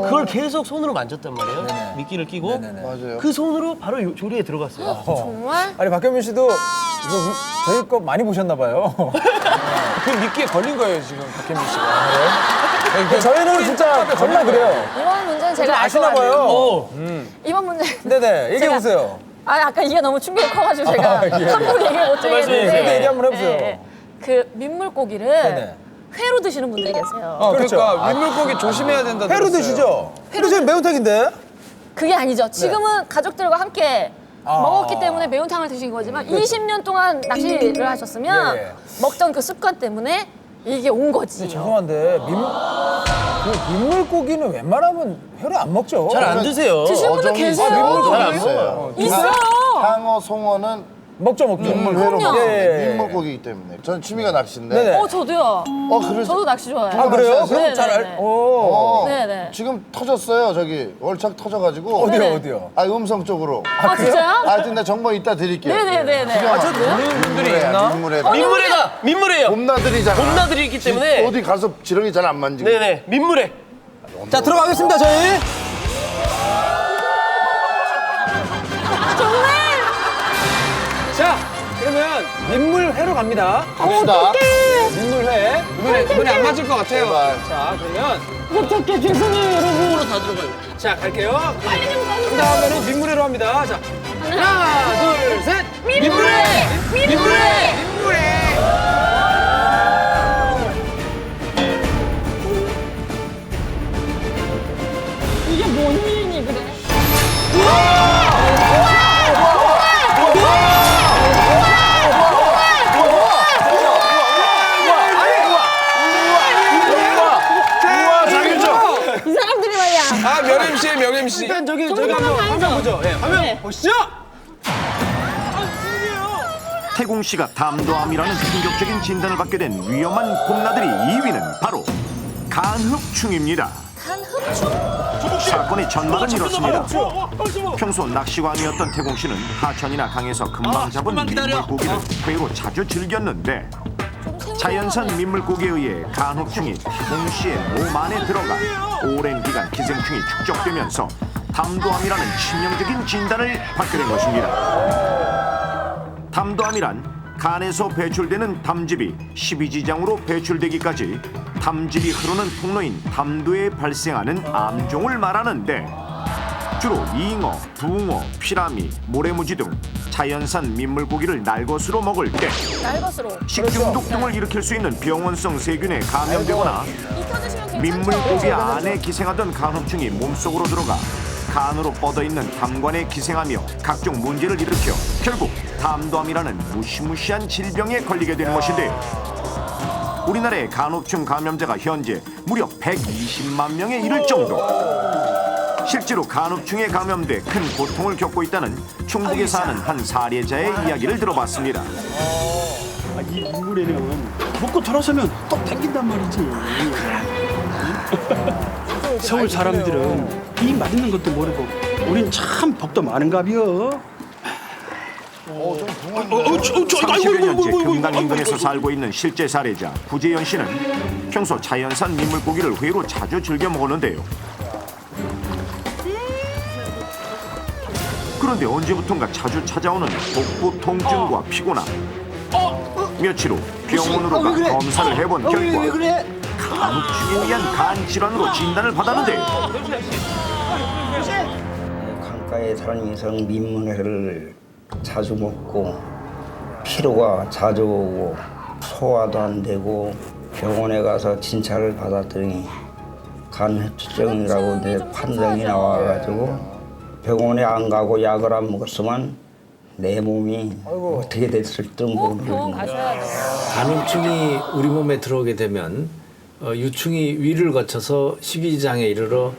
그걸 계속 손으로 만졌단 말이에요. 미끼를 끼고 맞아요. 그 손으로 바로 조리에 들어갔어요. 정말? 아니 박현민 씨도 이거 저희 거 많이 보셨나 봐요. 그 미끼에 걸린 거예요 지금 박현민 씨가. 저희는 진짜 정말 그래요. 이번 문제는 제가 알 것 아시나 같아요. 봐요. 이번 문제. 네네, 얘기해 보세요. 아까 이게 너무 충격이 커가지고 제가 함부로 얘기를 못 드리겠는데. 얘기 한번 해보세요. 그 민물고기를 네네. 회로 드시는 분들이 계세요. 그러니까 민물고기 조심해야 된다. 회로 드시죠? 회로 지금 매운탕인데? 그게 아니죠. 지금은 가족들과 함께 먹었기 때문에 매운탕을 드신 거지만 20년 동안 낚시를 하셨으면 먹던 그 습관 때문에 이게 온 거지. 죄송한데 민물고기는 웬만하면 회로 안 먹죠. 잘 안 드세요. 드시는 분들 계세요. 잘안 써요. 있어요. 상어, 송어는 먹죠. 민물회로 그럼요. 먹어요. 민물고기이기 때문에. 저는 취미가 낚시인데. 네네. 저도요. 그래서 저도 낚시 좋아해요. 아, 그래요? 낚시하세요? 그럼 잘 네네네. 네네. 지금 터졌어요. 저기 월척 터져가지고. 어디요? 음성 쪽으로. 아, 진짜요? 하여튼 내 정보 이따 드릴게요. 네네네네. 모르는 분들이 있나? 민물회예요. 봄나들이잖아. 봄나들이 있기 때문에 어디 가서 지렁이 잘 안 만지고. 네네 민물회. 자, 들어가겠습니다, 저희. 자, 그러면 민물회로 갑니다. 갑시다. 민물회. 이번에 안 맞을 것 같아요. 자, 그러면 어떡해, 죄송해요, 여러분. 다 들어가요. 자, 갈게요. 그 다음에는 민물회로 합니다. 자, 하나, 둘, 셋. 민물회! 민물회! 이게 뭔 일이니, 그래? 이 사람들이 말이야. 명 MC 명 MC. 일단 저기 한번 화면 보죠. 예, 화면 보시죠. 태공 씨가 담도암이라는 충격적인 진단을 받게 된 위험한 봄나들이 2위는 바로 간흡충입니다. 간흡충? 사건의 전말은 이렇습니다. 평소 낚시광이었던 태공 씨는 하천이나 강에서 금방 잡은 민물고기를 회로 자주 즐겼는데 자연산 민물고기에 의해 간흡충이 태공 씨의 몸 안에 들어가 오랜 기간 기생충이 축적되면서 담도암이라는 치명적인 진단을 받게 된 것입니다. 담도암이란 간에서 배출되는 담즙이 십이지장으로 배출되기까지 담즙이 흐르는 통로인 담도에 발생하는 암종을 말하는데 주로 잉어, 붕어, 피라미, 모래무지 등 자연산 민물고기를 날것으로 먹을 때 날것으로. 식중독 등을 일으킬 수 있는 병원성 세균에 감염되거나 민물고기 안에 기생하던 간흡충이 몸속으로 들어가 간으로 뻗어있는 담관에 기생하며 각종 문제를 일으켜 결국 담도암이라는 무시무시한 질병에 걸리게 되는 것인데요. 우리나라의 간흡충 감염자가 현재 무려 120만 명에 이를 정도. 실제로 간흡충에 감염돼 큰 고통을 겪고 있다는 충북에 사는 한 사례자의 이야기를 들어봤습니다. 이 물에는 먹고 돌아서면 또 땡긴단 말이지. 서울 사람들은 이 맛있는 것도 모르고 우린 참 복도 많은가비요. 30여 년째 금강 인근에서 살고 있는 실제 사례자 구재현 씨는 평소 자연산 민물고기를 회로 자주 즐겨 먹었는데요. 그런데 언제부턴가 자주 찾아오는 복부 통증과 피곤함. 며칠 후 병원으로 가 검사를 해본 결과 간혹충에 의한 간 질환으로 진단을 받았는데요. 강가에 사는 이상 민물회를 자주 먹고 피로가 자주 오고 소화도 안 되고 병원에 가서 진찰을 받았더니 간해투증이라고 이제 판정이 나와가지고 병원에 안 가고 약을 안 먹었으면 내 몸이 어떻게 됐을지도 모르는 거예요. 간염충이 우리 몸에 들어오게 되면 유충이 위를 거쳐서 십이지장에 이르러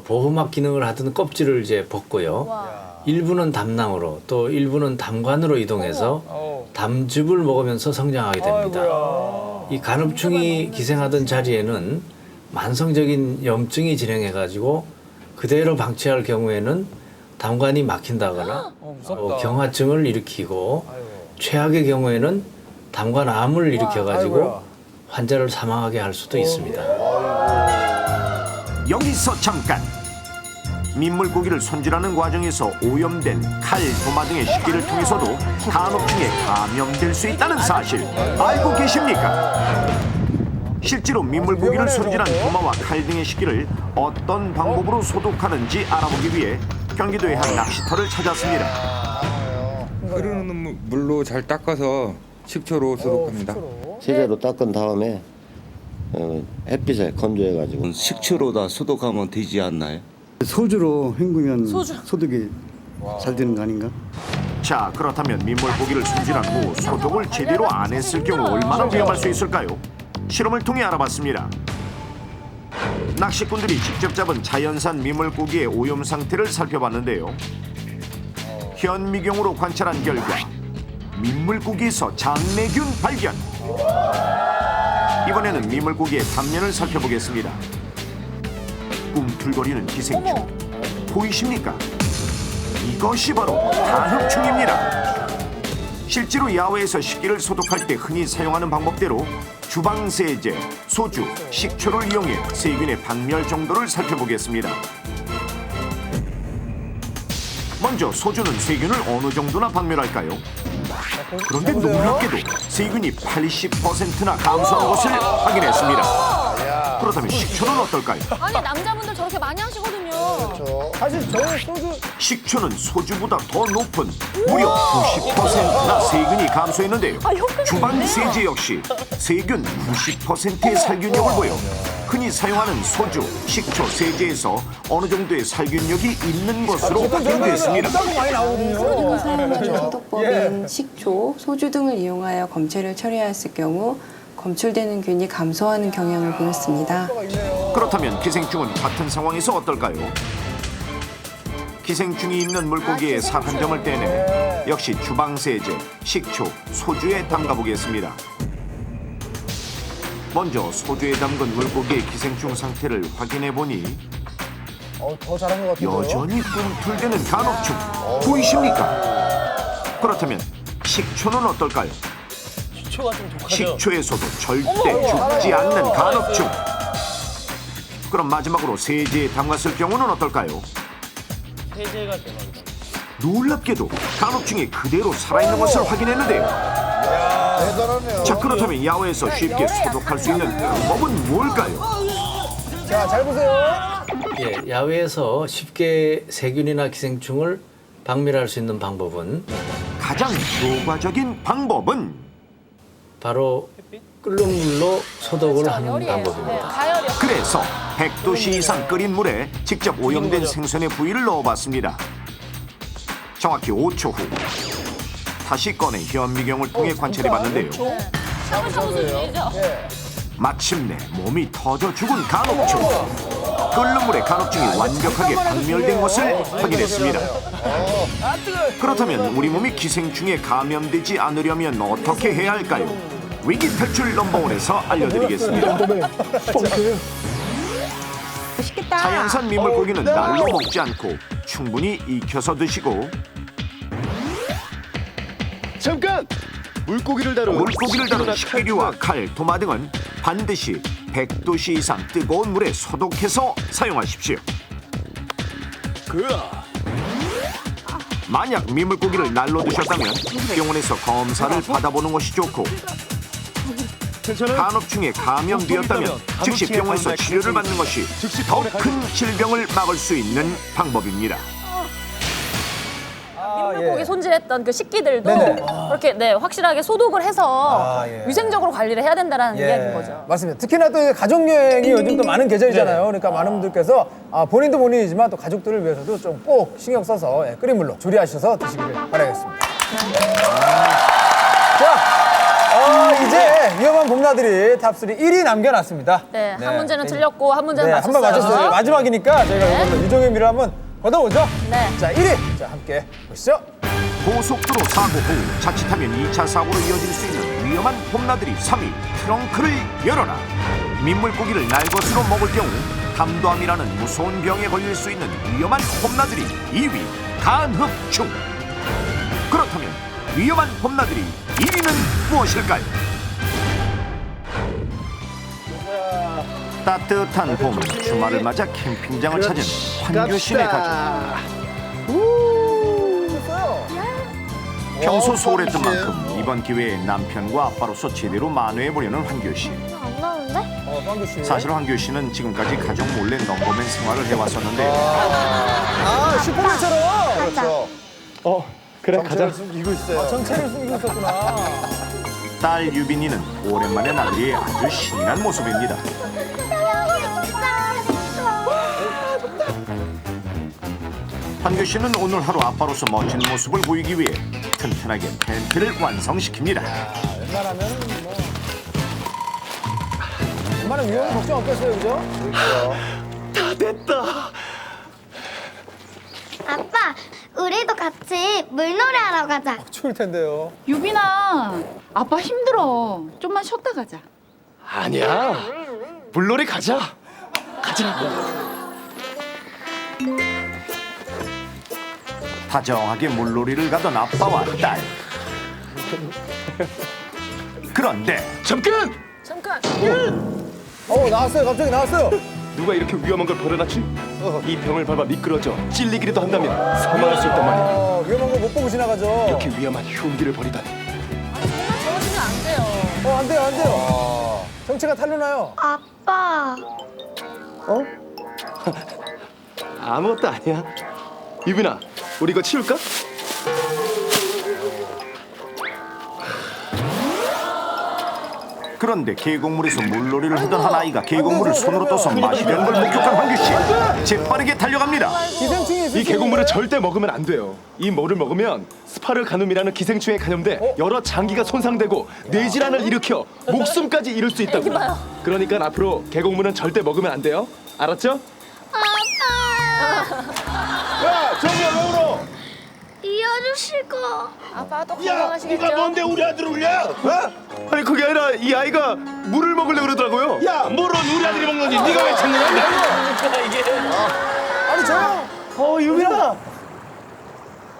보호막 기능을 하던 껍질을 이제 벗고요. 일부는 담낭으로 또 일부는 담관으로 이동해서 담즙을 먹으면서 성장하게 됩니다. 이 간염충이 기생하던 자리에는 만성적인 염증이 진행해가지고 그대로 방치할 경우에는 담관이 막힌다거나 경화증을 일으키고 최악의 경우에는 담관암을 일으켜가지고 환자를 사망하게 할 수도 있습니다. 여기서 잠깐! 민물고기를 손질하는 과정에서 오염된 칼, 도마 등의 식기를 통해서도 간혹충에 감염될 수 있다는 사실 알고 계십니까? 실제로 민물고기를 손질한 도마와 칼 등의 식기를 어떤 방법으로 소독하는지 알아보기 위해 경기도의 한 낚시터를 찾았습니다. 흐르는 물로 잘 닦아서 식초로 소독합니다. 세제로 닦은 다음에 햇빛에 건조해가지고 식초로 다 소독하면 되지 않나요? 소주로 헹구면 소독이 잘 되는 거 아닌가? 자, 그렇다면 민물고기를 손질한 후 소독을 제대로 안 했을 경우 얼마나 위험할 수 있을까요? 실험을 통해 알아봤습니다. 낚시꾼들이 직접 잡은 자연산 민물고기의 오염 상태를 살펴봤는데요. 현미경으로 관찰한 결과 민물고기에서 장내균 발견. 이번에는 민물고기의 단면을 살펴보겠습니다. 꿈틀거리는 기생충 보이십니까? 이것이 바로 간흡충입니다. 실제로 야외에서 식기를 소독할 때 흔히 사용하는 방법대로 주방세제, 소주, 식초를 이용해 세균의 박멸 정도를 살펴보겠습니다. 먼저 소주는 세균을 어느 정도나 박멸할까요? 그런데 놀랍게도 세균이 80%나 감소한 것을 확인했습니다. 그렇다면 식초는 어떨까요? 아니 남자분들 저렇게 많이 하시거든요. 사실 저희 소주 식초는 소주보다 더 높은 무려 90%나 세균이 감소했는데요. 주방 세제 역시 세균 90%의 살균력을 보여 흔히 사용하는 소주, 식초, 세제에서 어느 정도의 살균력이 있는 것으로 확인됐습니다. 보통 사용하는 소독법인 식초, 소주 등을 이용하여 검체를 처리하였을 경우 검출되는 균이 감소하는 경향을 보였습니다. 그렇다면 기생충은 같은 상황에서 어떨까요? 기생충이 있는 물고기에 살 한 점을 떼내 역시 주방세제, 식초, 소주에 담가보겠습니다. 먼저 소주에 담근 물고기의 기생충 상태를 확인해보니 더 잘한 것 같은데요? 여전히 꿈틀대는 간혹충 보이십니까? 그렇다면 식초는 어떨까요? 식초가 좀 독하죠. 식초에서도 절대 죽지 않는 간혹충. 그럼 마지막으로 세제에 담갔을 경우는 어떨까요? 폐쇄가 대박이다. 놀랍게도 간혹증이 그대로 살아있는 것을 확인했는데요. 대단하네요. 자, 그렇다면 야외에서 쉽게 소독할 수 있는 방법은 뭘까요? 자, 잘 보세요. 예, 야외에서 쉽게 세균이나 기생충을 박멸할 수 있는 방법은 가장 효과적인 방법은 바로 끓는 물로 소독을 하는 방법입니다. 그래서 100도씨 이상 끓인 물에 직접 오염된 생선의 부위를 넣어봤습니다. 정확히 5초 후 다시 꺼내 현미경을 통해 관찰해봤는데요. 마침내 몸이 터져 죽은 간혹충. 끓는 물에 간혹충이 완벽하게 박멸된 것을 확인했습니다. 그렇다면 우리 몸이 기생충에 감염되지 않으려면 어떻게 해야 할까요? 위기 탈출 넘버원에서 알려드리겠습니다. 맛있겠다. 자연산 민물고기는 날로 먹지 않고 충분히 익혀서 드시고 잠깐! 물고기를 다룬 식기류와 칼, 도마 등은 반드시 100도씨 이상 뜨거운 물에 소독해서 사용하십시오. 만약 민물고기를 날로 드셨다면 병원에서 검사를 받아보는 것이 좋고 간혹충에 감염되었다면 즉시 병원에서 치료를 받는 것이 더 큰 질병을 막을 수 있는 방법입니다. 민물고기 손질했던 그 식기들도 네네. 그렇게 확실하게 소독을 해서 아, 예. 위생적으로 관리를 해야 된다는 이야기인 거죠. 맞습니다. 특히나 또 이제 가족여행이 요즘 또 많은 계절이잖아요. 그러니까 많은 분들께서 본인도 본인이지만 또 가족들을 위해서도 좀 꼭 신경 써서 끓인 물로 조리하셔서 드시기를 바라겠습니다. 자, 이제 위험한 봄나들이 탑3 1위 남겨놨습니다. 네, 한 문제는 틀렸고 한 문제는 한 번 맞췄어요. 맞췄어요. 마지막이니까 저희가 이걸로 유종의 미를 한번 걷어보죠. 네. 자, 1위. 자, 함께 보시죠. 고속도로 사고 후 자칫하면 2차 사고로 이어질 수 있는 위험한 봄나들이 3위 트렁크를 열어라. 민물고기를 날 것으로 먹을 경우 담도암이라는 무서운 병에 걸릴 수 있는 위험한 봄나들이 2위 간흡충. 그렇다면 위험한 봄나들이 1위는 무엇일까요? 따뜻한 봄 주말을 맞아 캠핑장을 찾은 황교신의 가족. 평소 소홀했던 만큼 이번 기회에 남편과 아빠로서 제대로 만회해보려는 황교 씨. 안 나오는데? 사실 황교 씨는 지금까지 가족 몰래 넘버맨 생활을 해왔었는데 슈퍼맨처럼. 그렇죠. 그래 가자. 이고 있어요. 전체를 숨기고 있었구나. 딸 유빈이는 오랜만에 나들이에 아주 신이 난 모습입니다. 황교 씨는 오늘 하루 아빠로서 멋진 모습을 보이기 위해 튼튼하게 팬티를 완성시킵니다. 웬만하면 웬만한 위험 걱정 없겠어요, 그죠? 다 됐다. 아빠, 우리도 같이 물놀이 하러 가자. 추울 텐데요. 유빈아, 아빠 힘들어. 좀만 쉬었다 가자. 아니야. 물놀이 가자. 가자. 다정하게 물놀이를 가던 아빠와 딸. 그런데 잠깐. 나왔어요. 갑자기 나왔어요. 누가 이렇게 위험한 걸 버려놨지? 이 병을 밟아 미끄러져 찔리기라도 한다면 사망할 수 있단 말이야. 위험한 거 못 보고 지나가죠. 이렇게 위험한 흉기를 버리다니. 저러시면 안 돼요. 안 돼요. 정체가 탄로나요. 아빠. 아무것도 아니야. 유빈아, 우리 이거 치울까? 그런데 계곡물에서 물놀이를 하던 한 아이가 계곡물을 손으로 떠서 마시려는 걸 목격한 황규 씨. 재빠르게 달려갑니다. 이 계곡물을 절대 먹으면 안 돼요. 이 물을 먹으면 스파르 가눔이라는 기생충에 감염돼 여러 장기가 손상되고 뇌질환을 일으켜 목숨까지 잃을 수 있다고. 그러니까 앞으로 계곡물은 절대 먹으면 안 돼요. 알았죠? 야, 정우야 왜 울어? 이 아저씨가. 아빠가 또 야, 건강하시겠죠? 네가 뭔데 우리 아들 울려? 아니 그게 아니라 이 아이가 물을 먹으려고 그러더라고요. 야, 물은 우리 아들이 먹는지 네가 왜 찾는 거야? 아니 저요. 유빈아.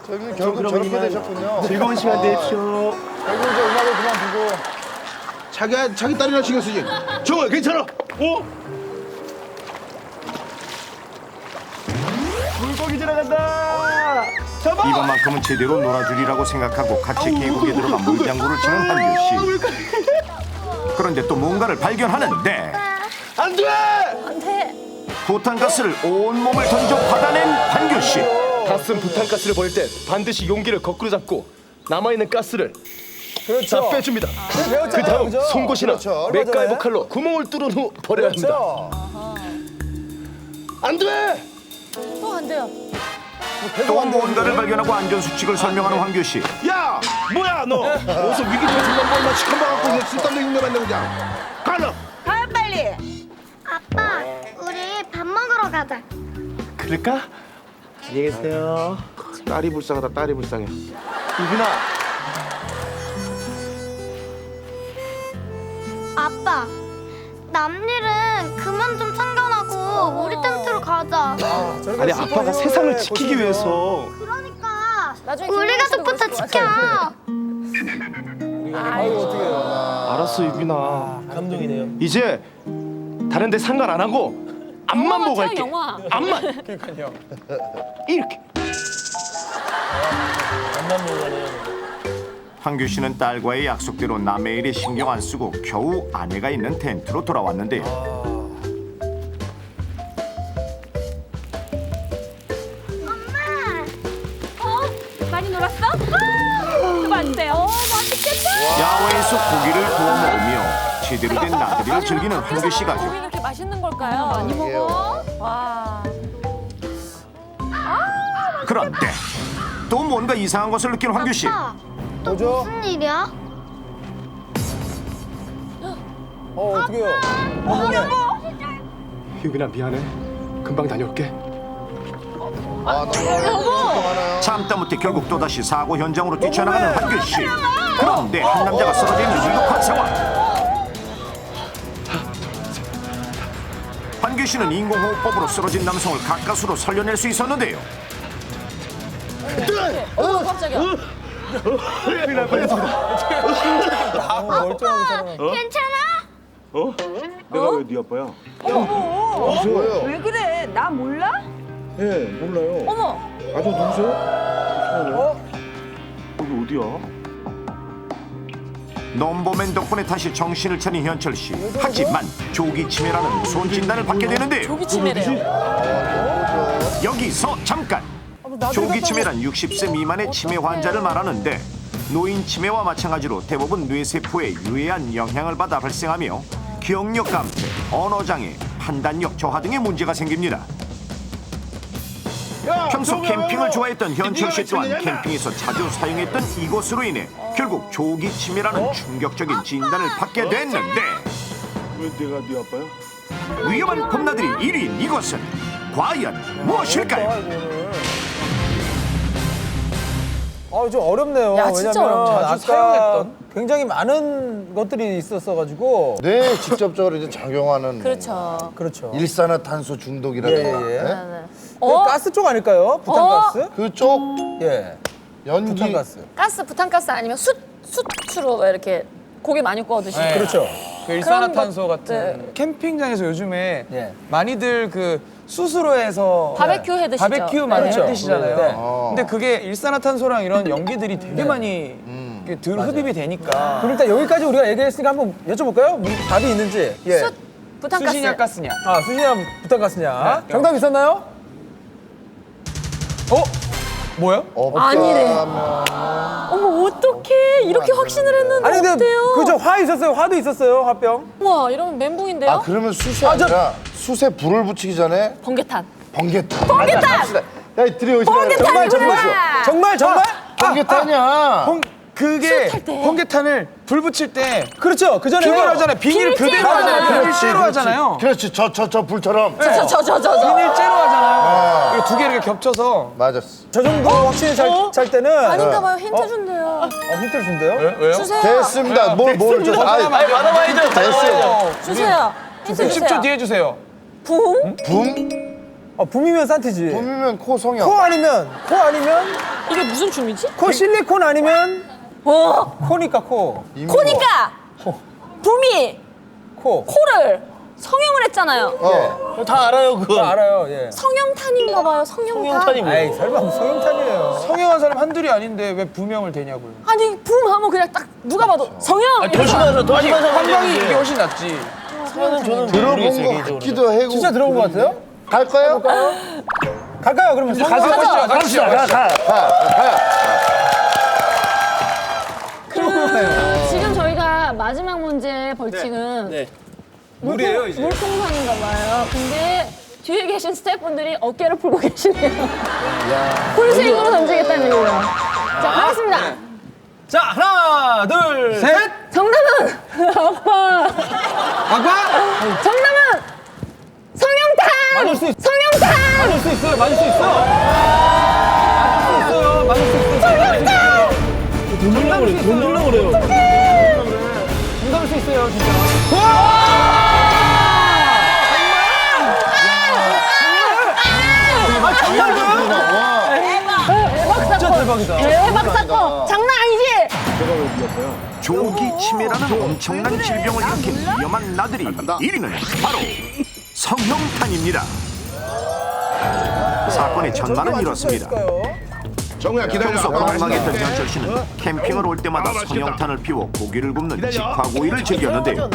저기 결국 저렇게 되셨군요. 즐거운 시간 되십시오. 결국 이제 음악을 그만두고. 자기 딸이나 신경 쓰지. 정우야 괜찮아? 물고기 지나간다. 잡아. 이번만큼은 제대로 놀아주리라고 생각하고 같이 계곡에 들어가 물장구를 치는 한규 씨. 그런데 또 뭔가를 발견하는데 안 돼! 안 돼. 부탄가스를 온몸을 던져 받아낸 한규 씨. 가스는 부탄가스를 버릴 때 반드시 용기를 거꾸로 잡고 남아있는 가스를 다 빼줍니다. 그 다음 송곳이나 맥가이버 칼로 구멍을 뚫은 후 버려야 합니다. 안 돼! 또 안 돼요. 또 뭔가를 발견하고 안전수칙을 설명하는 황규 씨. 야! 뭐야 너? 어디서 위기 탈출만 얼마 시간 봐갖고 그냥 쓸데없는 흉내 받네 그냥. 가라! 가 빨리. 아빠, 우리 밥 먹으러 가자. 그럴까? 안녕히 계세요. 딸이 불쌍하다 딸이 불쌍해. 유빈아. 아빠, 남일은 그만 좀 참견하고 우리 텐트로 가자. 아니 아빠가 세상을 지키기 위해서. 그러니까 나중에 우리 가족부터 지켜. 알았어 유빈아. 감동이네요. 이제 다른 데 상관 안 하고 앞만 보고 갈게. 영화. 앞만. 그러니까요. 이렇게. 앞만 보고 가네요. 황규 씨는 딸과의 약속대로 남의 일에 신경 안 쓰고 겨우 아내가 있는 텐트로 돌아왔는데요. 많이 놀았어? 그거 안 돼요. 맛있겠다. 야외에서 고기를 구워 먹으며 제대로 된 나들이를 즐기는 황규 씨 가족. 고기 그렇게 맛있는 걸까요? 많이 먹어. 와. 그런데 또 뭔가 이상한 것을 느낀 황규 씨. 아빠, 또 무슨 일이야? 어떡해요? 유빈아 미안해. 금방 다녀올게. 참다 못해 결국 또다시 사고 현장으로 뛰쳐나가는 한규 씨. 그런데 한 남자가 쓰러져 있는 위급한 상황. 한규 씨는 인공호흡법으로 쓰러진 남성을 가까스로 살려낼 수 있었는데요. 깜짝이야. 유빈아 빨리 들어. 괜찮아? 어? 내가 왜 네 아빠야? 누구세요? 왜 그래? 나 몰라? 예 몰라요. 어머. 아저 누구세요? 여기 어디야? 넘버맨 덕분에 다시 정신을 차린 현철 씨. 하지만 조기 치매라는 무서운 진단을 받게 되는데요. 조기 치매래요. 여기서 잠깐. 조기 치매란 60세 미만의 치매 환자를 말하는데 노인 치매와 마찬가지로 대부분 뇌세포에 유해한 영향을 받아 발생하며 기억력 감퇴, 언어장애, 판단력 저하 등의 문제가 생깁니다. 평소 캠핑을 좋아했던 현철 씨 또한 캠핑에서 자주 사용했던 이것으로 인해 결국 조기 치매라는 충격적인 진단을 받게 됐는데 왜 내가 네 아빠야? 위험한 봄나들이 1위인 이것은 과연 무엇일까요? 좀 어렵네요. 야, 진짜 왜냐면 어렵죠. 아까 사용했던? 굉장히 많은 것들이 있었어가지고. 네 직접적으로 이제 작용하는 그렇죠. 그렇죠. 일산화탄소 중독이라든가. 예, 예. 네? 가스 쪽 아닐까요? 부탄가스? 그쪽 예. 연기. 부탄가스. 가스, 부탄가스 아니면 숯으로 이렇게 고기 많이 구워 드시는. 네. 그렇죠. 그 일산화탄소 그런 같은 캠핑장에서 요즘에 예. 많이들 그 숯으로 해서 바베큐 해 드시죠. 바베큐 많이 그렇죠. 해 드시잖아요. 네. 근데 그게 일산화탄소랑 이런 연기들이 되게 많이 이렇게 덜 흡입이 되니까. 그럼 일단 여기까지 우리가 얘기했으니까 한번 여쭤볼까요? 답이 있는지. 예. 숯, 부탄가스. 수시냐 가스냐. 수시냐 부탄가스냐. 네. 정답 있었나요? 뭐야? 아니래. 어머 어떡해. 이렇게 확신을 했는데 아니 근데 어때요? 그죠 화 있었어요. 화도 있었어요. 화병. 우와 이러면 멘붕인데요? 아 그러면 숯이 아니라 숯에 불을 붙이기 전에 번개탄. 번개탄. 번개탄! 야 들여오시라. 번개탄이구나! 정말? 번개탄이야. 그게 할 때. 번개탄을 불 붙일 때 그렇죠. 그 전에 비닐 하잖아요. 비닐 그대로 하잖아요. 비닐째로 하잖아요. 그렇지 저 불처럼. 저. 비닐째로 하잖아요. 이거 두 개 이렇게 겹쳐서. 맞았어. 저 정도 확신이 잘 때는 아닌가 봐요. 힌트 준대요. 힌트를 준대요? 왜요? 주세요. 됐습니다. 뭘 줘. 받아봐야죠. 됐어요. 주세요. 힌트 주세요. 10초 뒤에 주세요. 붕? 붐? 붐이면 산티지. 붐이면 코 성형. 코 아니면 이게 무슨 춤이지? 코 실리콘 아니면 어? 코니까 코. 코니까! 붐이! 코. 코를! 성형을 했잖아요. 다 알아요 그거. 다 알아요. 예. 성형탄인가 봐요. 성형탄. 성형탄이 뭐예요? 에이 설마 성형탄이에요. 성형한 사람 한둘이 아닌데 왜 부명을 대냐고요. 아니 붐 하면 그냥 딱 누가 봐도 성형. 더 심한 사람 아니 한 방이 이게 훨씬 낫지. 저는 들어본 것 같기도 하고. 진짜 들어본 것 같아요? 갈까요? 갈까요? 그러면 갑시다. 지금 저희가 마지막 문제 벌칙은 물이에요 이제. 물풍선인가 봐요. 근데 뒤에 계신 스태프분들이 어깨를 풀고 계시네요. 풀스윙으로 던지겠다는 얘기예요. 자, 가겠습니다. 자 하나 둘 셋. 정답은 아빠. 정답은 성형탄. 맞을 수 있. 성형탄. 맞을 수 있어요. 맞을 수 있어. 맞을 수 있어요. 성형탄. 돈 주려고 그래요. 정답일 수 있어요 진짜. 대박 사건. 대박이다. 대박 사건. 장난 아니지? 조기 치매라는 엄청난 질병을 일으킨 위험한 나들이 1위는 바로 성형탄입니다. 사건의 전말은 이렇습니다. 정우야 평소 건강했던 현철 씨는 캠핑을 올 때마다 성형탄을 피워 고기를 굽는 직화구이를 즐겼는데요.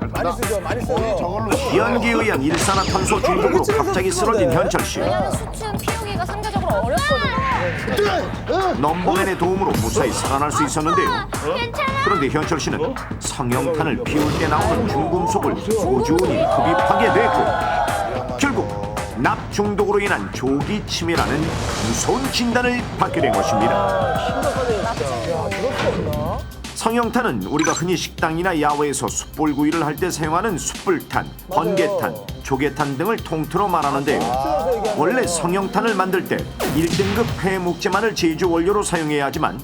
많이 쓰죠. 많이 써요. 연기에 의한 일산화탄소 중독으로 갑자기 쓰러진 현철 씨. 왜냐면 수치는 피우기가 상대적으로 어렵거든요. 넘버맨의 도움으로 무사히 살아날 수 있었는데요. 그런데 현철 씨는 성형탄을 피울 때 나오는 중금속을 꾸준히 흡입하게 됐고 결국 납 중독으로 인한 조기 치매라는 무서운 진단을 받게 된 것입니다. 성형탄은 우리가 흔히 식당이나 야외에서 숯불구이를 할 때 사용하는 숯불탄, 번개탄, 조개탄 등을 통틀어 말하는데요. 원래 성형탄을 만들 때 1등급 폐목재만을 제조 원료로 사용해야 하지만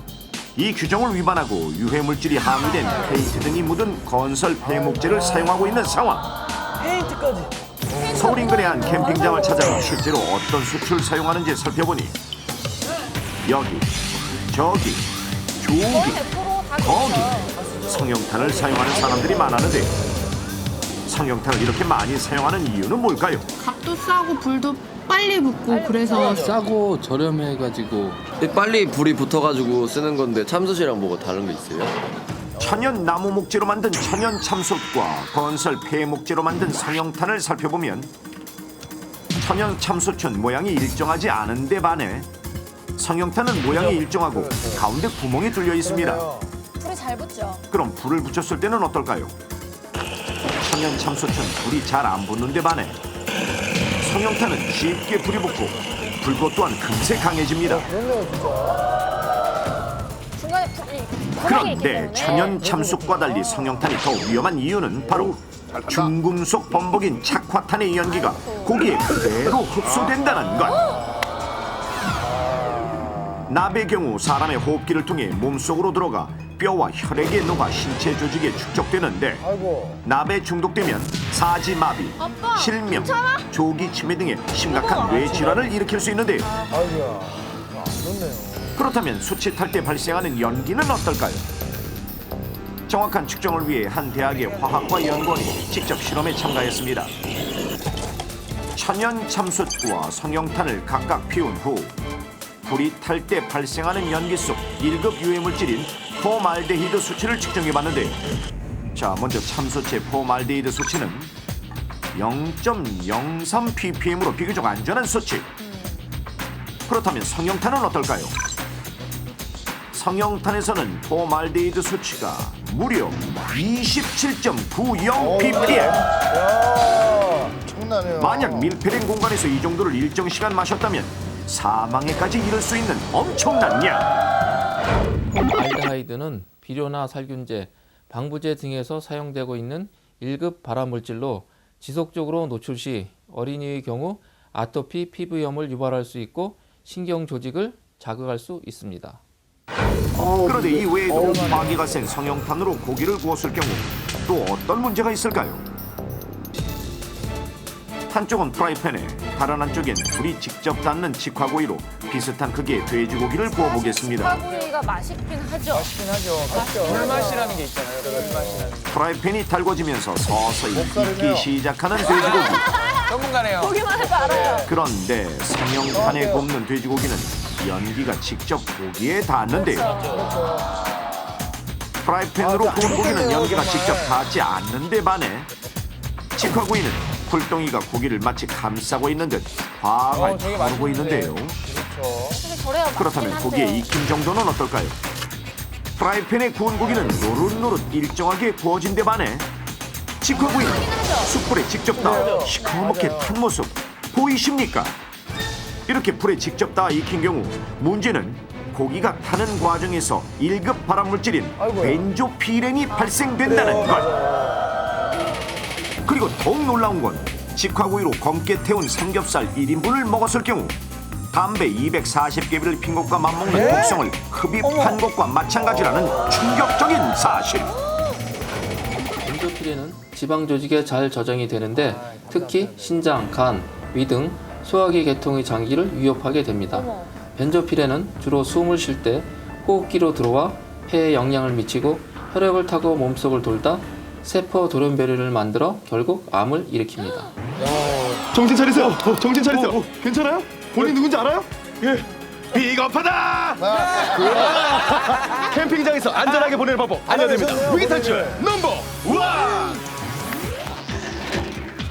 이 규정을 위반하고 유해물질이 함유된 페인트 등이 묻은 건설 폐목재를 사용하고 있는 상황. 페인트까지. 서울 인근의 한 캠핑장을 찾아가 실제로 어떤 수치를 사용하는지 살펴보니 여기, 저기, 조기, 거기 성형탄을 사용하는 사람들이 많았는데 성형탄을 이렇게 많이 사용하는 이유는 뭘까요? 값도 싸고 불도 빨리 붙고 그래서 싸고 저렴해가지고 빨리 불이 붙어가지고 쓰는 건데 참숯이랑 뭐가 다른 거 있어요? 천연 나무 목재로 만든 천연 참숯과 건설 폐목재로 만든 성형탄을 살펴보면 천연 참숯은 모양이 일정하지 않은데 반해 성형탄은 모양이 일정하고 가운데 구멍이 뚫려 있습니다. 불이 잘 붙죠. 그럼 불을 붙였을 때는 어떨까요? 천연 참숯은 불이 잘 안 붙는데 반해 성형탄은 쉽게 불이 붙고 불꽃 또한 금세 강해집니다. 중간에 불이 그런데 천연 참숯과 달리 성형탄이 더 위험한 이유는 바로 중금속 범벅인 착화탄의 연기가 고기에 그대로 흡수된다는 것. 납의 경우 사람의 호흡기를 통해 몸속으로 들어가 뼈와 혈액에 녹아 신체 조직에 축적되는데 납에 중독되면 사지마비, 실명, 조기 치매 등의 심각한 뇌 질환을 일으킬 수 있는데요. 그렇다면 수치탈 때 발생하는 연기는 어떨까요? 정확한 측정을 위해 한 대학의 화학과 연구원이 직접 실험에 참가했습니다. 천연 참숯과 성형탄을 각각 피운 후 불이 탈 때 발생하는 연기 속 1급 유해물질인 포말데히드 수치를 측정해봤는데요. 자, 먼저 참숯의 포말데히드 수치는 0.03 ppm으로 비교적 안전한 수치. 그렇다면 성형탄은 어떨까요? 성형탄에서는 포말데히드 수치가 무려 27.90 ppm. 엄청나네요. 만약 밀폐된 공간에서 이 정도를 일정 시간 마셨다면 사망에까지 이를 수 있는 엄청난 양. 알데하이드는 비료나 살균제, 방부제 등에서 사용되고 있는 1급 발암물질로 지속적으로 노출 시 어린이의 경우 아토피 피부염을 유발할 수 있고 신경 조직을 자극할 수 있습니다. 그런데 이 외에도 화기가 센 성형탄으로 고기를 구웠을 경우 또 어떤 문제가 있을까요? 한쪽은 프라이팬에 다른 한쪽엔 불이 직접 닿는 직화구이로 비슷한 크기의 돼지고기를 구워보겠습니다. 직화구이가 맛있긴 하죠. 맛있긴 하죠. 불맛이라는 게 있잖아요. 불맛이라는. 프라이팬이 달궈지면서 서서히 익기 시작하는 돼지고기. 전문가네요. 보기만 해도 알아요. 그런데 상영판에 굽는 돼지고기는 연기가 직접 고기에 닿는데요. 프라이팬으로 구운 고기는 연기가 직접 닿지 않는데 반해 직화구이는 불덩이가 고기를 마치 감싸고 있는 듯 활활 타오르고 있는데요. 그렇다면 고기의 익힘 정도는 어떨까요? 프라이팬에 구운 고기는 노릇노릇 일정하게 구워진 데 반해 직화구이는 숯불에 직접 닿아 시커멓게 탄 모습 보이십니까? 이렇게 불에 직접 닿아 익힌 경우 문제는 고기가 타는 과정에서 1급 발암물질인 벤조피렌이 발생된다는 것. 그리고 더욱 놀라운 건 직화구이로 검게 태운 삼겹살 1인분을 먹었을 경우 담배 240개비를 핀 것과 맞먹는 독성을 흡입한 것과 마찬가지라는 충격적인 사실. 벤조피렌은 지방 조직에 잘 저장이 되는데 특히 신장, 간, 위 등 소화기 계통의 장기를 위협하게 됩니다. 벤조피렌은 주로 숨을 쉴 때 호흡기로 들어와 폐에 영향을 미치고 혈액을 타고 몸속을 돌다 세포 돌연변이를 만들어 결국 암을 일으킵니다. 정신 차리세요. 정신 차리세요. 괜찮아요? 본인 누군지 알아요? 예. 비겁하다! 캠핑장에서 안전하게 보내는 방법 알려드립니다. 위기탈출 넘버 1!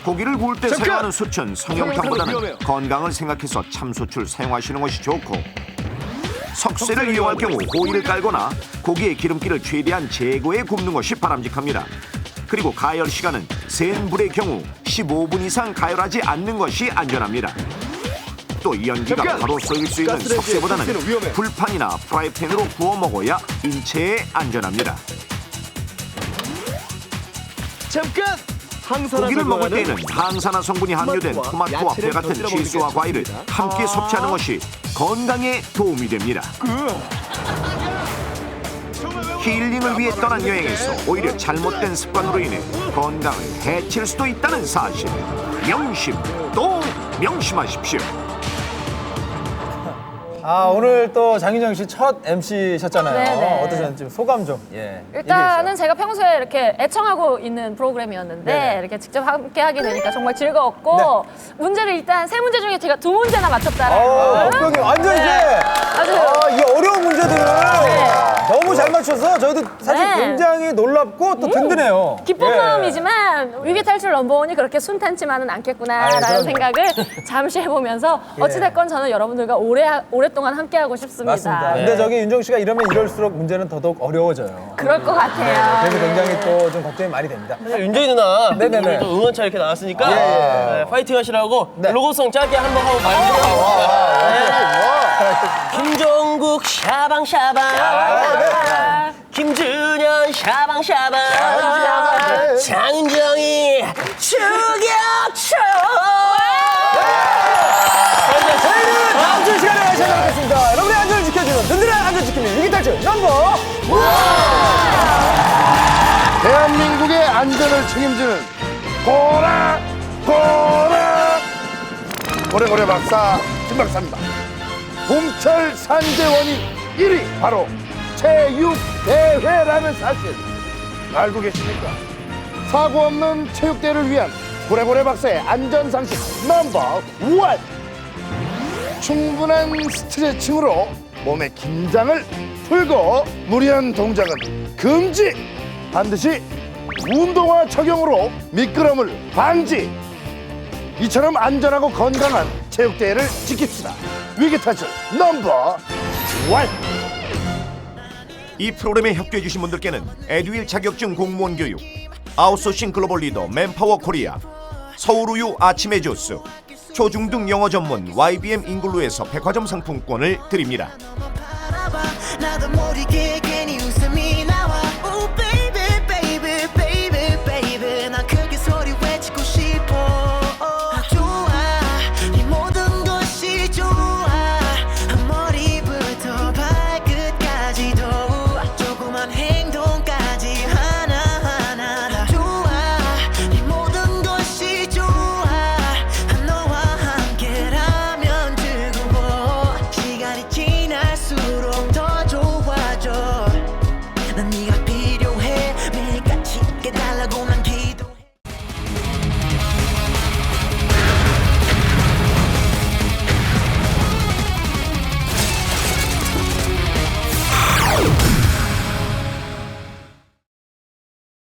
고기를 구울 때 잠깐! 사용하는 숯은 성형탕보다는 위험해요. 건강을 생각해서 참숯을 사용하시는 것이 좋고 석쇠를 이용할 경우 고기를 깔거나 고기의 기름기를 최대한 제거해 굽는 것이 바람직합니다. 그리고 가열 시간은 센 불의 경우 15분 이상 가열하지 않는 것이 안전합니다. 또 연기가 잠깐! 바로 쏘일 수 있는 가스레인지의 석쇠보다는 불씨는 위험해. 불판이나 프라이팬으로 구워 먹어야 인체에 안전합니다. 잠깐! 항산화 고기를 먹을 작용하는 때는 항산화 성분이 함유된 토마토와 배 같은 채소와 과일을 함께 섭취하는 것이 건강에 도움이 됩니다. 힐링을 위해 떠난 여행에서 오히려 잘못된 습관으로 인해 건강을 해칠 수도 있다는 사실. 명심, 또 명심하십시오. 오늘 또 장윤정 씨 첫 MC셨잖아요. 네네. 어떠셨는지 소감 좀. 일단은 제가 평소에 이렇게 애청하고 있는 프로그램이었는데 네네. 이렇게 직접 함께 하게 되니까 정말 즐거웠고 문제를 일단 세 문제 중에 제가 2문제나 맞췄다라는 걸. 여기 완전 이제 이 어려운 문제들을 너무 잘 맞춰서 저희도 사실 네. 굉장히 놀랍고 또 든든해요. 기쁜 예. 마음이지만 위기탈출 넘버원이 그렇게 순탄치만은 않겠구나라는 그럼요. 생각을 잠시 해보면서 어찌됐건 저는 여러분들과 오랫동안 함께하고 싶습니다. 맞습니다. 근데 저기 윤정 씨가 이러면 이럴수록 문제는 더더욱 어려워져요. 그럴 것 같아요. 그래서 굉장히 또 좀 걱정이 많이 됩니다. 윤정이 누나 네네네. 오늘 또 응원차 이렇게 나왔으니까 예. 파이팅 하시라고 로고송 짧게 한번 하고 말해주세요. 김종국 샤방샤방 김준현 샤방샤방 장은정이 추격초. 저희는 다음 주 시간에 다시 찾아뵙겠습니다. 여러분의 안전을 지켜주는 든든한 안전 지킴이 위기탈출 넘버 1! 대한민국의 안전을 책임지는 고래고래 박사 김박사입니다. 봄철 산재원인 1위 바로 체육대회라는 사실 알고 계십니까? 사고 없는 체육대회를 위한 고래고래 박사의 안전상식 넘버 1. 충분한 스트레칭으로 몸의 긴장을 풀고 무리한 동작은 금지. 반드시 운동화 착용으로 미끄럼을 방지. 이처럼 안전하고 건강한 체육대회를 지킵시다. 위기탈출 넘버 1. 이 프로그램에 협조해 주신 분들께는 에듀윌 자격증 공무원 교육, 아웃소싱 글로벌 리더 맨파워 코리아, 서울우유 아침의 조스, 초중등 영어 전문 YBM 잉글루에서 백화점 상품권을 드립니다. 나도 모르게 괜히 웃음이